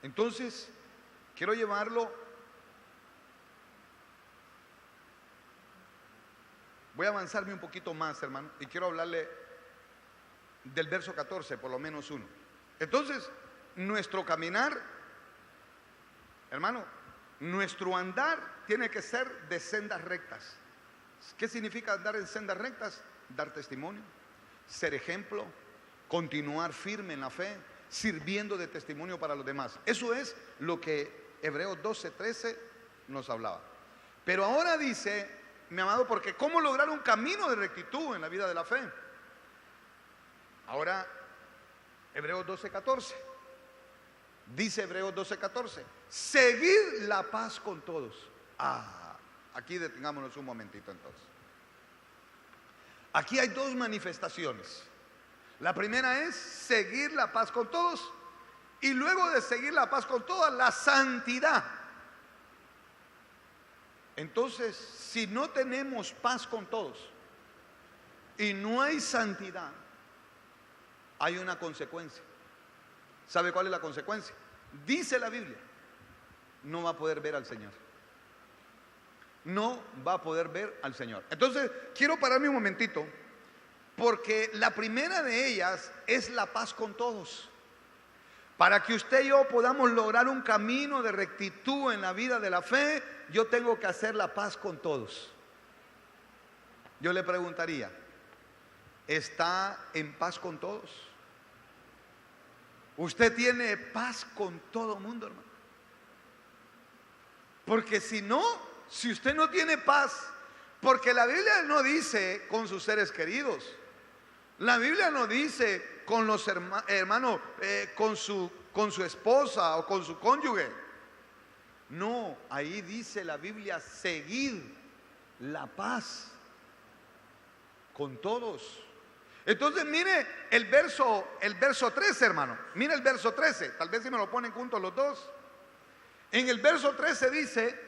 Speaker 1: Entonces, quiero llevarlo. Voy a avanzarme un poquito más, hermano, y quiero hablarle del verso 14, por lo menos uno. Entonces, nuestro caminar, hermano, nuestro andar tiene que ser de sendas rectas. ¿Qué significa andar en sendas rectas? Dar testimonio, ser ejemplo, continuar firme en la fe, sirviendo de testimonio para los demás. Eso es lo que Hebreos 12:13 nos hablaba. Pero ahora dice, mi amado, porque ¿cómo lograr un camino de rectitud en la vida de la fe? Ahora, Hebreos 12:14. Dice Hebreos 12:14, seguir la paz con todos. Aquí detengámonos un momentito entonces. Aquí hay dos manifestaciones. La primera es seguir la paz con todos, y luego de seguir la paz con todos, la santidad. Entonces, si no tenemos paz con todos y no hay santidad, hay una consecuencia. ¿Sabe cuál es la consecuencia? Dice la Biblia, no va a poder ver al Señor. No va a poder ver al Señor. Entonces, quiero pararme un momentito, porque la primera de ellas es la paz con todos. Para que usted y yo podamos lograr un camino de rectitud en la vida de la fe, yo tengo que hacer la paz con todos. Yo le preguntaría, ¿está en paz con todos? ¿Usted tiene paz con todo el mundo, hermano? Porque si no, si usted no tiene paz, porque la Biblia no dice con sus seres queridos, la Biblia no dice con los hermanos, con su esposa o con su cónyuge. No, ahí dice la Biblia, seguid la paz con todos. Entonces mire el verso 13, hermano. Mire el verso 13, tal vez si me lo ponen juntos los dos. En el verso 13 dice,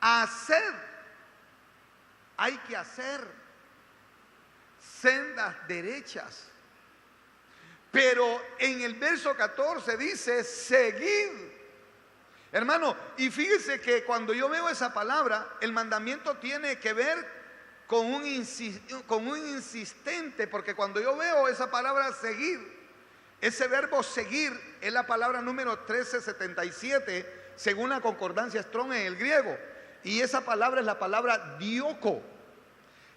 Speaker 1: hacer, hay que hacer sendas derechas. Pero en el verso 14 dice, seguid. Hermano, y fíjese que cuando yo veo esa palabra, el mandamiento tiene que ver con un insistente, porque cuando yo veo esa palabra seguir, ese verbo seguir es la palabra número 1377, según la concordancia Strong en el griego, y esa palabra es la palabra dioko,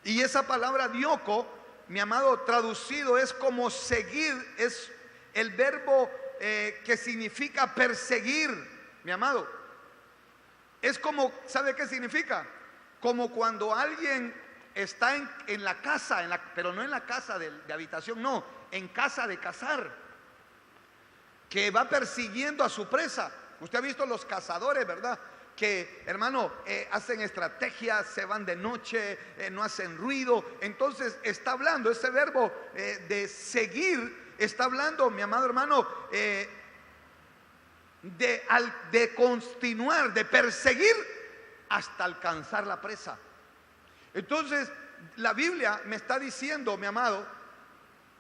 Speaker 1: y esa palabra dioko, mi amado, traducido es como seguir, es el verbo que significa perseguir, mi amado. Es como, ¿sabe qué significa? Como cuando alguien está en la casa, pero no en la casa de habitación, no, en casa de cazar, que va persiguiendo a su presa. Usted ha visto los cazadores, ¿verdad? Que, hermano, hacen estrategias, se van de noche, no hacen ruido. Entonces está hablando, ese verbo de seguir, está hablando, mi amado hermano, de continuar, de perseguir hasta alcanzar la presa. Entonces la Biblia me está diciendo, mi amado,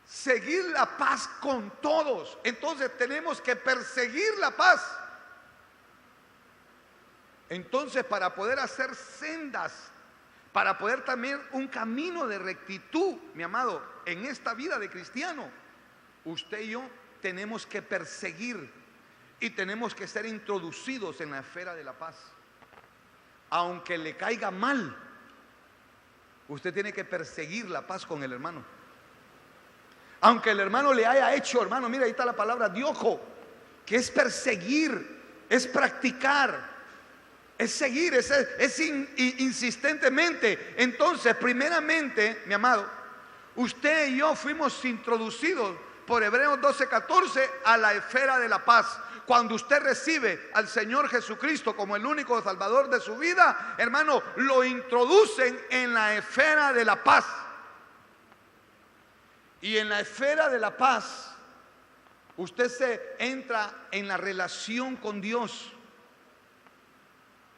Speaker 1: seguir la paz con todos. Entonces tenemos que perseguir la paz. Entonces, para poder hacer sendas, para poder también un camino de rectitud, mi amado, en esta vida de cristiano, usted y yo tenemos que perseguir y tenemos que ser introducidos en la esfera de la paz. Aunque le caiga mal, usted tiene que perseguir la paz con el hermano. Aunque el hermano le haya hecho, hermano, mira, ahí está la palabra diojo, que es perseguir, es practicar, es seguir, es insistentemente. Entonces, primeramente, mi amado, usted y yo fuimos introducidos por Hebreos 12:14 a la esfera de la paz. Cuando usted recibe al Señor Jesucristo como el único Salvador de su vida, hermano, lo introducen en la esfera de la paz. Y en la esfera de la paz, usted se entra en la relación con Dios.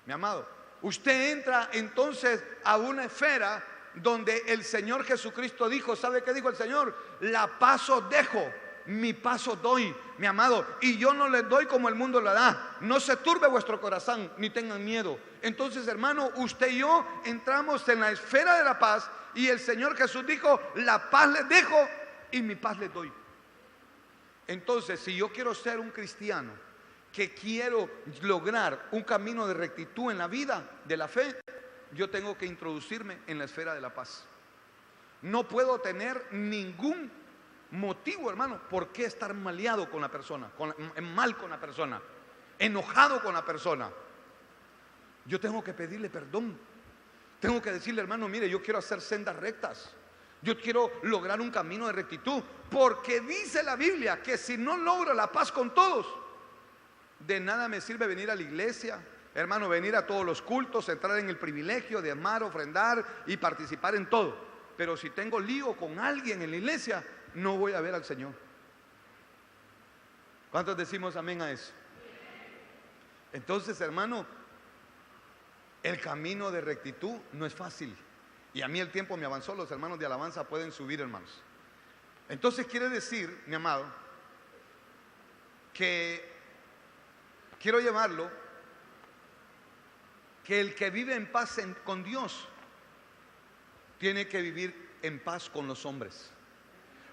Speaker 1: Mi amado, usted entra entonces a una esfera donde el Señor Jesucristo dijo, ¿sabe qué dijo el Señor? La paz os dejo, mi paz os doy, mi amado, y yo no les doy como el mundo la da. No se turbe vuestro corazón, ni tengan miedo. Entonces, hermano, usted y yo entramos en la esfera de la paz, y el Señor Jesús dijo, la paz les dejo y mi paz les doy. Entonces, si yo quiero ser un cristiano que quiero lograr un camino de rectitud en la vida de la fe, yo tengo que introducirme en la esfera de la paz. No puedo tener ningún motivo, hermano, por qué estar maleado con la persona, mal con la persona, enojado con la persona. Yo tengo que pedirle perdón. Tengo que decirle, hermano, mire, yo quiero hacer sendas rectas. Yo quiero lograr un camino de rectitud, porque dice la Biblia que si no logro la paz con todos, de nada me sirve venir a la iglesia, hermano, venir a todos los cultos, entrar en el privilegio de amar, ofrendar y participar en todo. Pero si tengo lío con alguien en la iglesia, no voy a ver al Señor. ¿Cuántos decimos amén a eso? Entonces, hermano, el camino de rectitud no es fácil. Y a mí el tiempo me avanzó, los hermanos de alabanza pueden subir, hermanos. Entonces quiere decir, mi amado, que quiero llamarlo, que el que vive en paz con Dios tiene que vivir en paz con los hombres.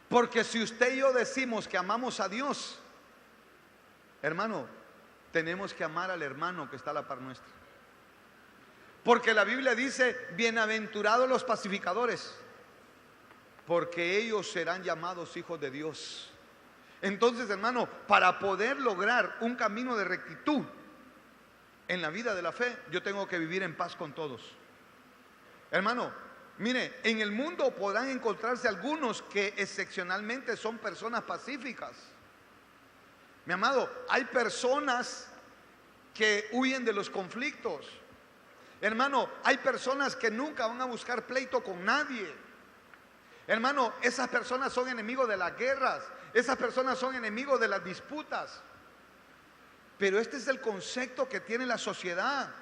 Speaker 1: Porque si usted y yo decimos que amamos a Dios, hermano, tenemos que amar al hermano que está a la par nuestra. Porque la Biblia dice, bienaventurados los pacificadores, porque ellos serán llamados hijos de Dios. Entonces, hermano, para poder lograr un camino de rectitud en la vida de la fe, yo tengo que vivir en paz con todos. Hermano, mire, en el mundo podrán encontrarse algunos que excepcionalmente son personas pacíficas. Mi amado, hay personas que huyen de los conflictos. Hermano, hay personas que nunca van a buscar pleito con nadie. Hermano, esas personas son enemigos de las guerras. Esas personas son enemigos de las disputas. Pero este es el concepto que tiene la sociedad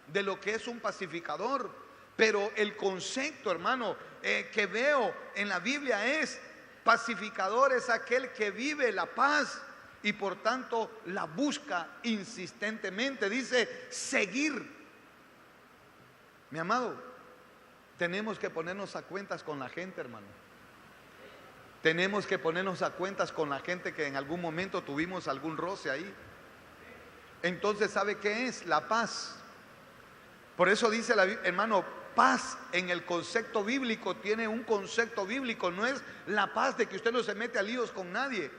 Speaker 1: de lo que es un pacificador. Pero el concepto, hermano, que veo en la Biblia es: pacificador es aquel que vive la paz y por tanto la busca insistentemente. Dice seguir. Mi amado, tenemos que ponernos a cuentas con la gente, hermano. Tenemos que ponernos a cuentas con la gente que en algún momento tuvimos algún roce ahí. Entonces, ¿sabe qué es? La paz. Por eso dice hermano, paz en el concepto bíblico tiene un concepto bíblico. No es la paz de que usted no se mete a líos con nadie.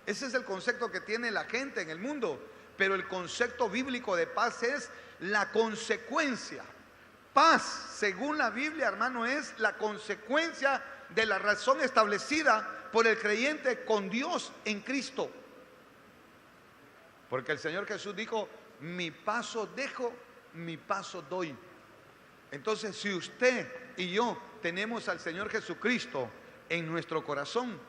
Speaker 1: Ese es el concepto que tiene la gente en el mundo. Pero el concepto bíblico de paz es la consecuencia. Paz, según la Biblia, hermano, es la consecuencia de la razón establecida por el creyente con Dios en Cristo. Porque el Señor Jesús dijo: mi paso dejo, mi paso doy. Entonces, si usted y yo tenemos al Señor Jesucristo en nuestro corazón,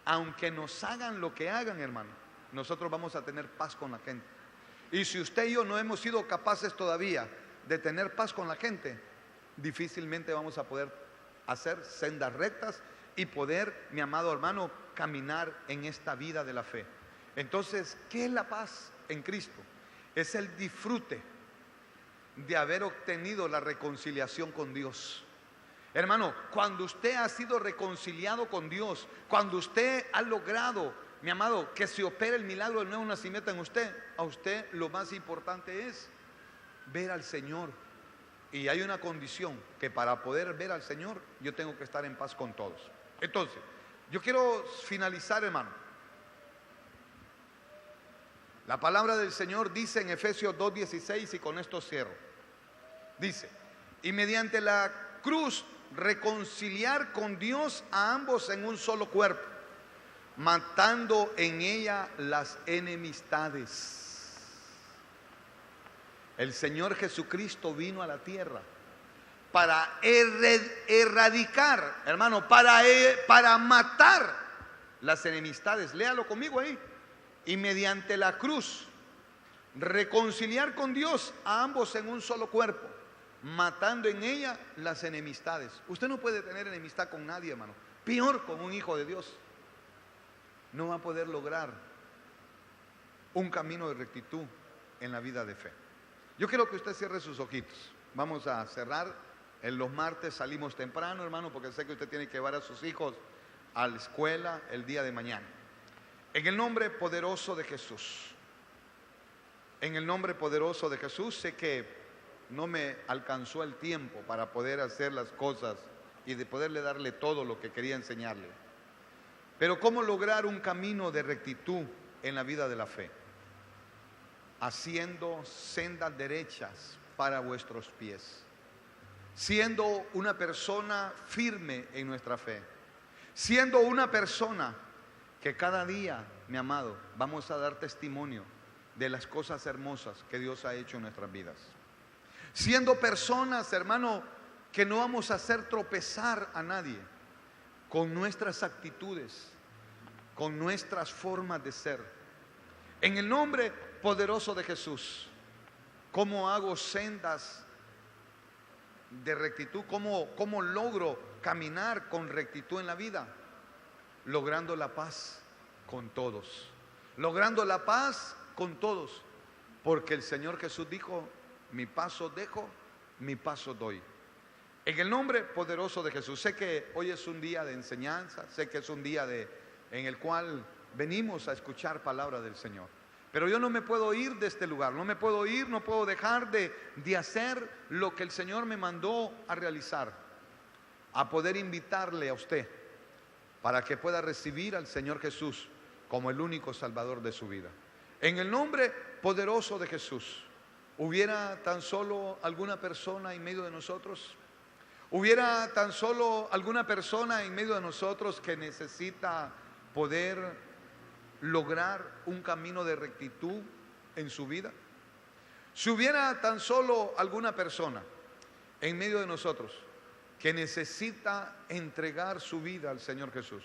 Speaker 1: aunque nos hagan lo que hagan, hermano, nosotros vamos a tener paz con la gente. Y si usted y yo no hemos sido capaces todavía de tener paz con la gente, difícilmente vamos a poder hacer sendas rectas y poder, mi amado hermano, caminar en esta vida de la fe. Entonces, ¿qué es la paz en Cristo? Es el disfrute de haber obtenido la reconciliación con Dios. Hermano, cuando usted ha sido reconciliado con Dios, cuando usted ha logrado, mi amado, que se opere el milagro del nuevo nacimiento en usted, a usted lo más importante es ver al Señor. Y hay una condición, que para poder ver al Señor yo tengo que estar en paz con todos. Entonces, yo quiero finalizar, hermano. La palabra del Señor dice en Efesios 2:16, y con esto cierro. Dice: y mediante la cruz reconciliar con Dios a ambos en un solo cuerpo, matando en ella las enemistades. El Señor Jesucristo vino a la tierra para erradicar, hermano, para matar las enemistades. Léalo conmigo ahí. Y mediante la cruz reconciliar con Dios a ambos en un solo cuerpo, matando en ella las enemistades. Usted no puede tener enemistad con nadie, hermano. Peor con un hijo de Dios. No va a poder lograr un camino de rectitud en la vida de fe. Yo quiero que usted cierre sus ojitos. Vamos a cerrar. En los martes salimos temprano, hermano, porque sé que usted tiene que llevar a sus hijos a la escuela el día de mañana. En el nombre poderoso de Jesús. En el nombre poderoso de Jesús, sé que no me alcanzó el tiempo para poder hacer las cosas y de poderle darle todo lo que quería enseñarle. Pero ¿cómo lograr un camino de rectitud en la vida de la fe? Haciendo sendas derechas para vuestros pies, siendo una persona firme en nuestra fe, siendo una persona que cada día, mi amado, vamos a dar testimonio de las cosas hermosas que Dios ha hecho en nuestras vidas, siendo personas, hermano, que no vamos a hacer tropezar a nadie con nuestras actitudes, con nuestras formas de ser. En el nombre poderoso de Jesús, ¿Cómo hago sendas de rectitud? ¿Cómo logro caminar con rectitud en la vida? Logrando la paz con todos. Logrando la paz con todos. Porque el Señor Jesús dijo: mi paso dejo, mi paso doy. En el nombre poderoso de Jesús. Sé que hoy es un día de enseñanza, sé que es un día en el cual venimos a escuchar palabra del Señor. Pero yo no me puedo ir de este lugar, no me puedo ir, no puedo dejar de hacer lo que el Señor me mandó a realizar, a poder invitarle a usted para que pueda recibir al Señor Jesús como el único Salvador de su vida. En el nombre poderoso de Jesús. ¿Hubiera tan solo alguna persona en medio de nosotros? ¿Hubiera tan solo alguna persona en medio de nosotros que necesita poder lograr un camino de rectitud en su vida? Si hubiera tan solo alguna persona en medio de nosotros que necesita entregar su vida al Señor Jesús,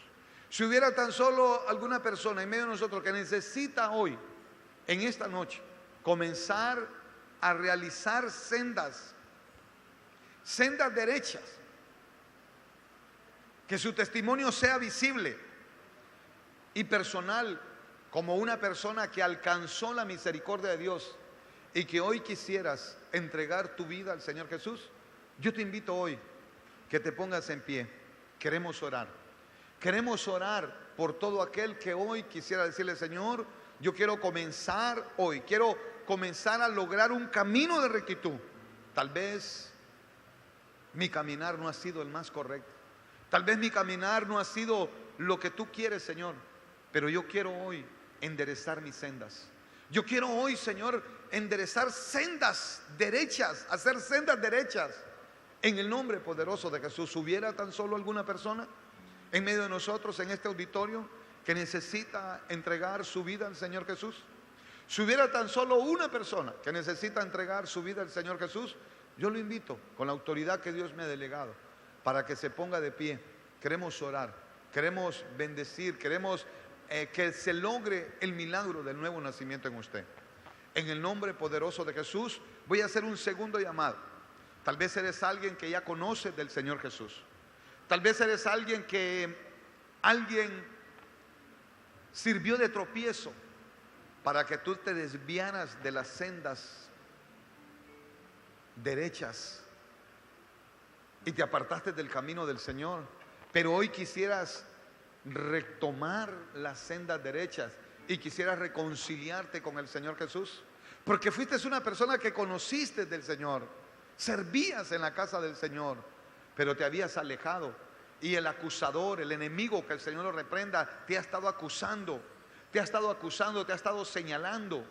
Speaker 1: si hubiera tan solo alguna persona en medio de nosotros que necesita hoy, en esta noche, comenzar a realizar sendas derechas, que su testimonio sea visible y personal, como una persona que alcanzó la misericordia de Dios y que hoy quisieras entregar tu vida al Señor Jesús, yo te invito hoy que te pongas en pie. Queremos orar por todo aquel que hoy quisiera decirle: Señor, yo quiero comenzar hoy, quiero comenzar a lograr un camino de rectitud. Tal vez mi caminar no ha sido el más correcto, tal vez mi caminar no ha sido lo que tú quieres, Señor, pero yo quiero hoy enderezar mis sendas. Yo quiero hoy, Señor, enderezar sendas derechas, hacer sendas derechas en el nombre poderoso de Jesús. ¿Hubiera tan solo alguna persona en medio de nosotros en este auditorio que necesita entregar su vida al Señor Jesús? Si hubiera tan solo una persona que necesita entregar su vida al Señor Jesús, yo lo invito con la autoridad que Dios me ha delegado para que se ponga de pie. Queremos orar, queremos bendecir, queremos que se logre el milagro del nuevo nacimiento en usted. En el nombre poderoso de Jesús voy a hacer un segundo llamado. Tal vez eres alguien que ya conoce del Señor Jesús. Tal vez eres alguien que alguien sirvió de tropiezo para que tú te desviaras de las sendas derechas y te apartaste del camino del Señor, pero hoy quisieras retomar las sendas derechas y quisieras reconciliarte con el Señor Jesús, porque fuiste una persona que conociste del Señor, servías en la casa del Señor, pero te habías alejado y el acusador, el enemigo, que el Señor lo reprenda, te ha estado acusando, te ha estado señalando.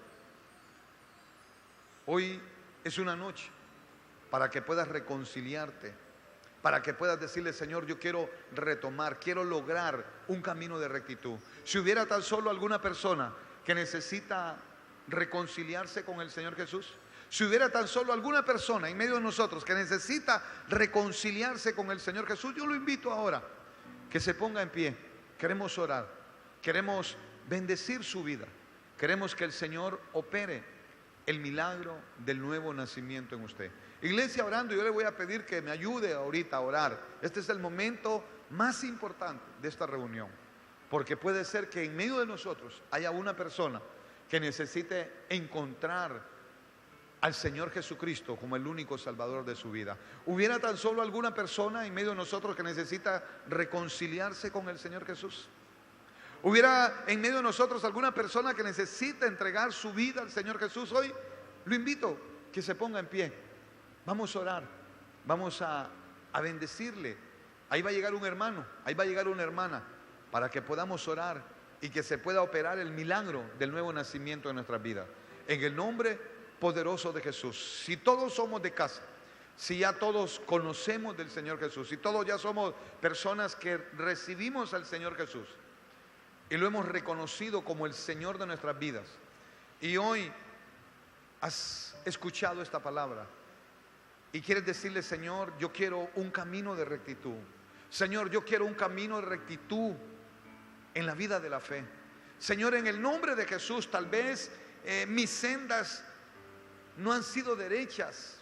Speaker 1: Hoy es una noche para que puedas reconciliarte, para que puedas decirle: Señor, yo quiero retomar, quiero lograr un camino de rectitud. Si hubiera tan solo alguna persona que necesita reconciliarse con el Señor Jesús, si hubiera tan solo alguna persona en medio de nosotros que necesita reconciliarse con el Señor Jesús, yo lo invito ahora que se ponga en pie. Queremos orar, queremos bendecir su vida, queremos que el Señor opere el milagro del nuevo nacimiento en usted. Iglesia, orando, yo le voy a pedir que me ayude ahorita a orar. Este es el momento más importante de esta reunión, porque puede ser que en medio de nosotros haya una persona que necesite encontrar al Señor Jesucristo como el único Salvador de su vida. ¿Hubiera tan solo alguna persona en medio de nosotros que necesita reconciliarse con el Señor Jesús? ¿Hubiera en medio de nosotros alguna persona que necesita entregar su vida al Señor Jesús? Hoy lo invito que se ponga en pie. Vamos a orar, vamos a bendecirle. Ahí va a llegar un hermano, ahí va a llegar una hermana, para que podamos orar y que se pueda operar el milagro del nuevo nacimiento en nuestras vidas. En el nombre poderoso de Jesús. Si todos somos de casa, si ya todos conocemos del Señor Jesús, si todos ya somos personas que recibimos al Señor Jesús y lo hemos reconocido como el Señor de nuestras vidas, y hoy has escuchado esta palabra y quieres decirle: Señor, yo quiero un camino de rectitud. Señor, yo quiero un camino de rectitud en la vida de la fe. Señor, en el nombre de Jesús, tal vez mis sendas no han sido derechas.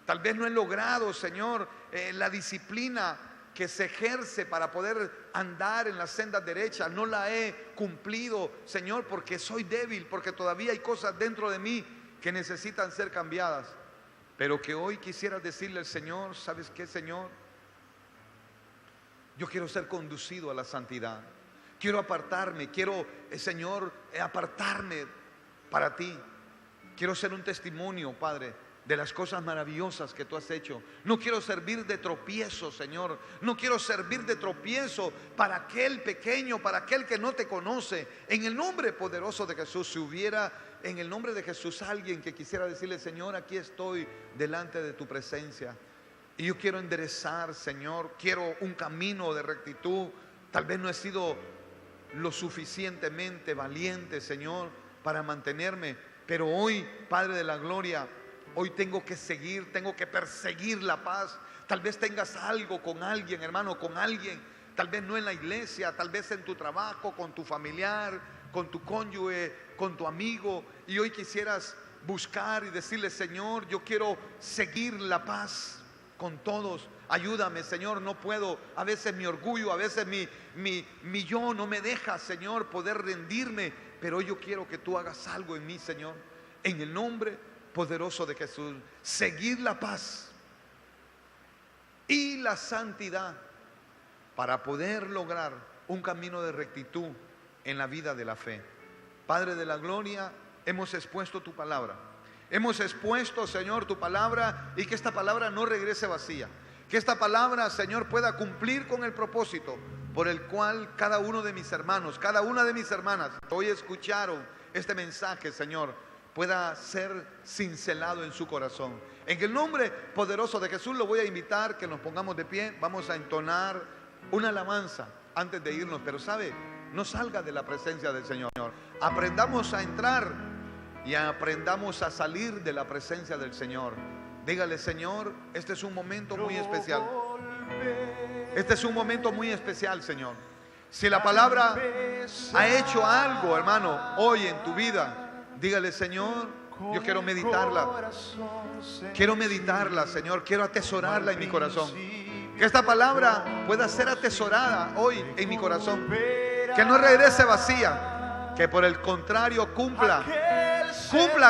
Speaker 1: Tal vez no he logrado, Señor, la disciplina que se ejerce para poder andar en las sendas derechas. No la he cumplido, Señor, porque soy débil, porque todavía hay cosas dentro de mí que necesitan ser cambiadas. Pero que hoy quisieras decirle al Señor: ¿sabes qué, Señor? Yo quiero ser conducido a la santidad. Quiero apartarme, quiero, Señor, apartarme para ti. Quiero ser un testimonio, Padre, de las cosas maravillosas que tú has hecho. No quiero servir de tropiezo, Señor. No quiero servir de tropiezo para aquel pequeño, para aquel que no te conoce. En el nombre poderoso de Jesús, si hubiera en el nombre de Jesús alguien que quisiera decirle: Señor, aquí estoy delante de tu presencia, y yo quiero enderezar, Señor, quiero un camino de rectitud. Tal vez no he sido lo suficientemente valiente, Señor, para mantenerme, pero hoy, Padre de la gloria, hoy tengo que seguir, tengo que perseguir la paz. Tal vez tengas algo con alguien, hermano, con alguien, tal vez no en la iglesia, tal vez en tu trabajo, con tu familiar, con tu cónyuge, con tu amigo, y hoy quisieras buscar y decirle: Señor, yo quiero seguir la paz con todos. Ayúdame, Señor, no puedo. A veces mi orgullo, a veces mi yo no me deja, Señor, poder rendirme, pero hoy yo quiero que tú hagas algo en mí, Señor, en el nombre poderoso de Jesús. Seguir la paz y la santidad para poder lograr un camino de rectitud en la vida de la fe. Padre de la gloria, hemos expuesto tu palabra. Hemos expuesto, Señor, tu palabra, y que esta palabra no regrese vacía. Que esta palabra, Señor, pueda cumplir con el propósito por el cual cada uno de mis hermanos, cada una de mis hermanas que hoy escucharon este mensaje, Señor, pueda ser cincelado en su corazón. En el nombre poderoso de Jesús lo voy a invitar que nos pongamos de pie. Vamos a entonar una alabanza antes de irnos, pero sabe, no salga de la presencia del Señor. Aprendamos a entrar y aprendamos a salir de la presencia del Señor. Dígale: Señor, este es un momento muy especial. Este es un momento muy especial, Señor. Si la palabra ha hecho algo, hermano, hoy en tu vida, dígale: Señor, yo quiero meditarla. Quiero meditarla, Señor. Quiero atesorarla en mi corazón. Que esta palabra pueda ser atesorada hoy en mi corazón. Que no regrese vacía. Que por el contrario cumpla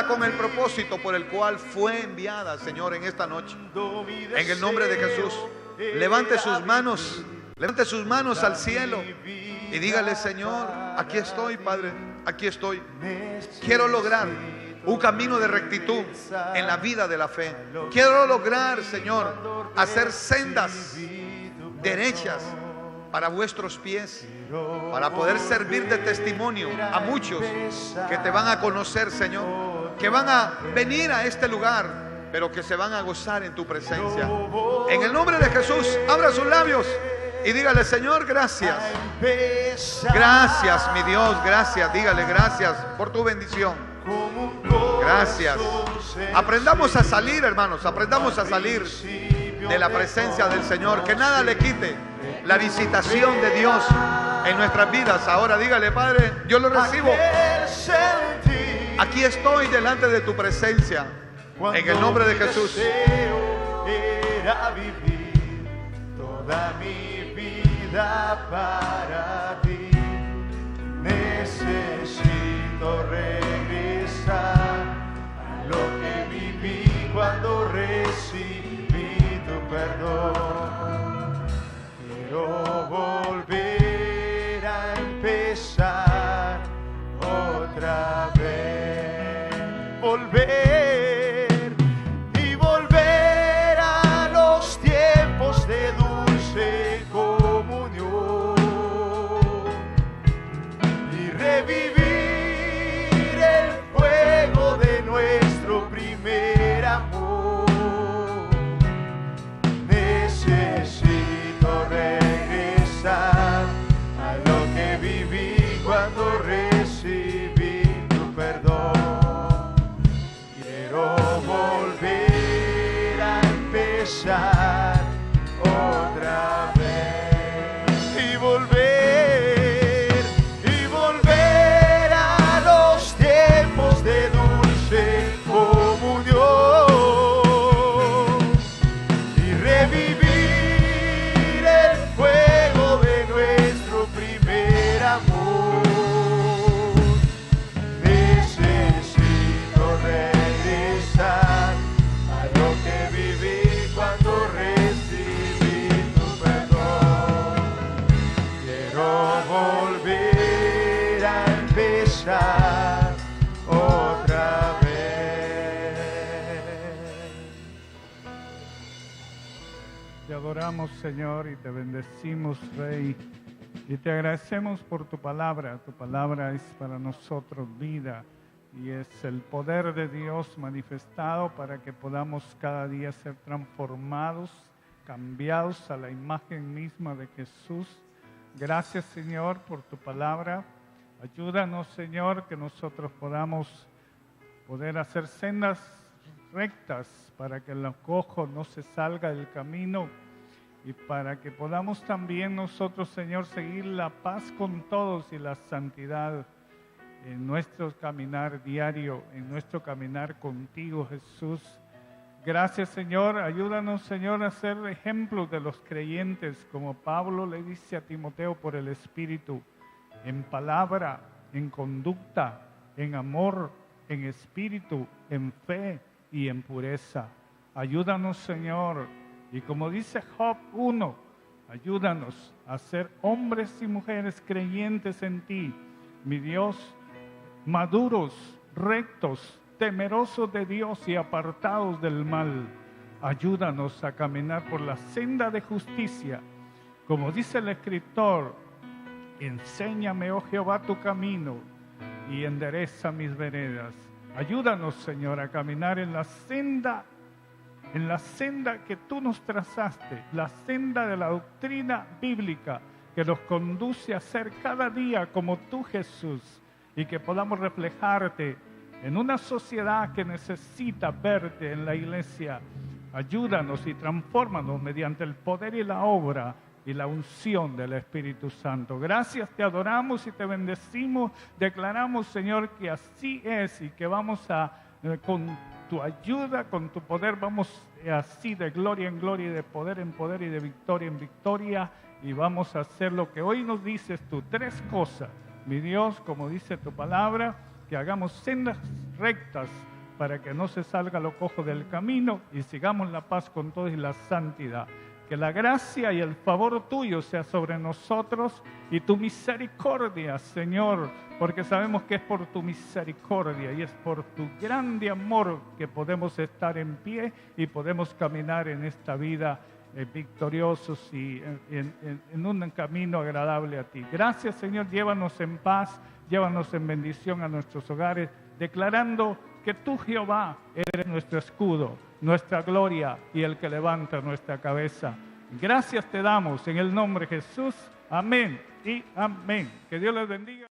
Speaker 1: con el propósito por el cual fue enviada, Señor, en esta noche. En el nombre de Jesús, levante sus manos al cielo y dígale: Señor, aquí estoy, Padre, aquí estoy. Quiero lograr un camino de rectitud en la vida de la fe. Quiero lograr, Señor, hacer sendas derechas para vuestros pies, para poder servir de testimonio a muchos que te van a conocer, Señor, que van a venir a este lugar, pero que se van a gozar en tu presencia. En el nombre de Jesús, abra sus labios y dígale: Señor, gracias. Gracias, mi Dios, gracias. Dígale: gracias por tu bendición. Gracias. Aprendamos a salir, hermanos, aprendamos a salir de la presencia del Señor. Que nada le quite la visitación de Dios en nuestras vidas. Ahora dígale: Padre, yo lo recibo. Aquí estoy delante de tu presencia. En el nombre de Jesús.
Speaker 2: Era vivir toda mi vida para ti. Necesito regresar a lo que viví cuando recibí tu perdón. Quiero volver a empezar otra vez. Volver y volver a los tiempos de dulce comunión y revivir el fuego de nuestro primer amor. Necesito regresar a lo que viví cuando recibí tu perdón. amor. Necesito regresar a lo que viví cuando recibí tu perdón. Quiero volver a empezar otra vez.
Speaker 3: Te adoramos, Señor, y te bendecimos, Rey. Y te agradecemos por tu palabra. Tu palabra es para nosotros vida y es el poder de Dios manifestado para que podamos cada día ser transformados, cambiados a la imagen misma de Jesús. Gracias, Señor, por tu palabra. Ayúdanos, Señor, que nosotros podamos poder hacer sendas rectas para que el cojo no se salga del camino y para que podamos también nosotros, Señor, seguir la paz con todos y la santidad en nuestro caminar diario, en nuestro caminar contigo, Jesús. Gracias, Señor. Ayúdanos, Señor, a ser ejemplos de los creyentes, como Pablo le dice a Timoteo por el Espíritu, en palabra, en conducta, en amor, en espíritu, en fe y en pureza. Ayúdanos, Señor. Y como dice Job 1, ayúdanos a ser hombres y mujeres creyentes en ti, mi Dios, maduros, rectos, temerosos de Dios y apartados del mal. Ayúdanos a caminar por la senda de justicia. Como dice el escritor, enséñame, oh Jehová, tu camino y endereza mis veredas. Ayúdanos, Señor, a caminar en la senda que tú nos trazaste, la senda de la doctrina bíblica que nos conduce a ser cada día como tú, Jesús, y que podamos reflejarte en una sociedad que necesita verte en la iglesia. Ayúdanos y transfórmanos mediante el poder y la obra y la unción del Espíritu Santo. Gracias, te adoramos y te bendecimos. Declaramos, Señor, que así es y que vamos a, con tu ayuda, con tu poder, vamos así de gloria en gloria y de poder en poder y de victoria en victoria, y vamos a hacer lo que hoy nos dices tú. 3 cosas, mi Dios, como dice tu palabra, que hagamos sendas rectas para que no se salga lo cojo del camino y sigamos la paz con todos y la santidad. Que la gracia y el favor tuyo sea sobre nosotros y tu misericordia, Señor, porque sabemos que es por tu misericordia y es por tu grande amor que podemos estar en pie y podemos caminar en esta vida victoriosos y en un camino agradable a ti. Gracias, Señor, llévanos en paz, llévanos en bendición a nuestros hogares, declarando que tú, Jehová, eres nuestro escudo, nuestra gloria y el que levanta nuestra cabeza. Gracias te damos en el nombre de Jesús. Amén y amén. Que Dios les bendiga.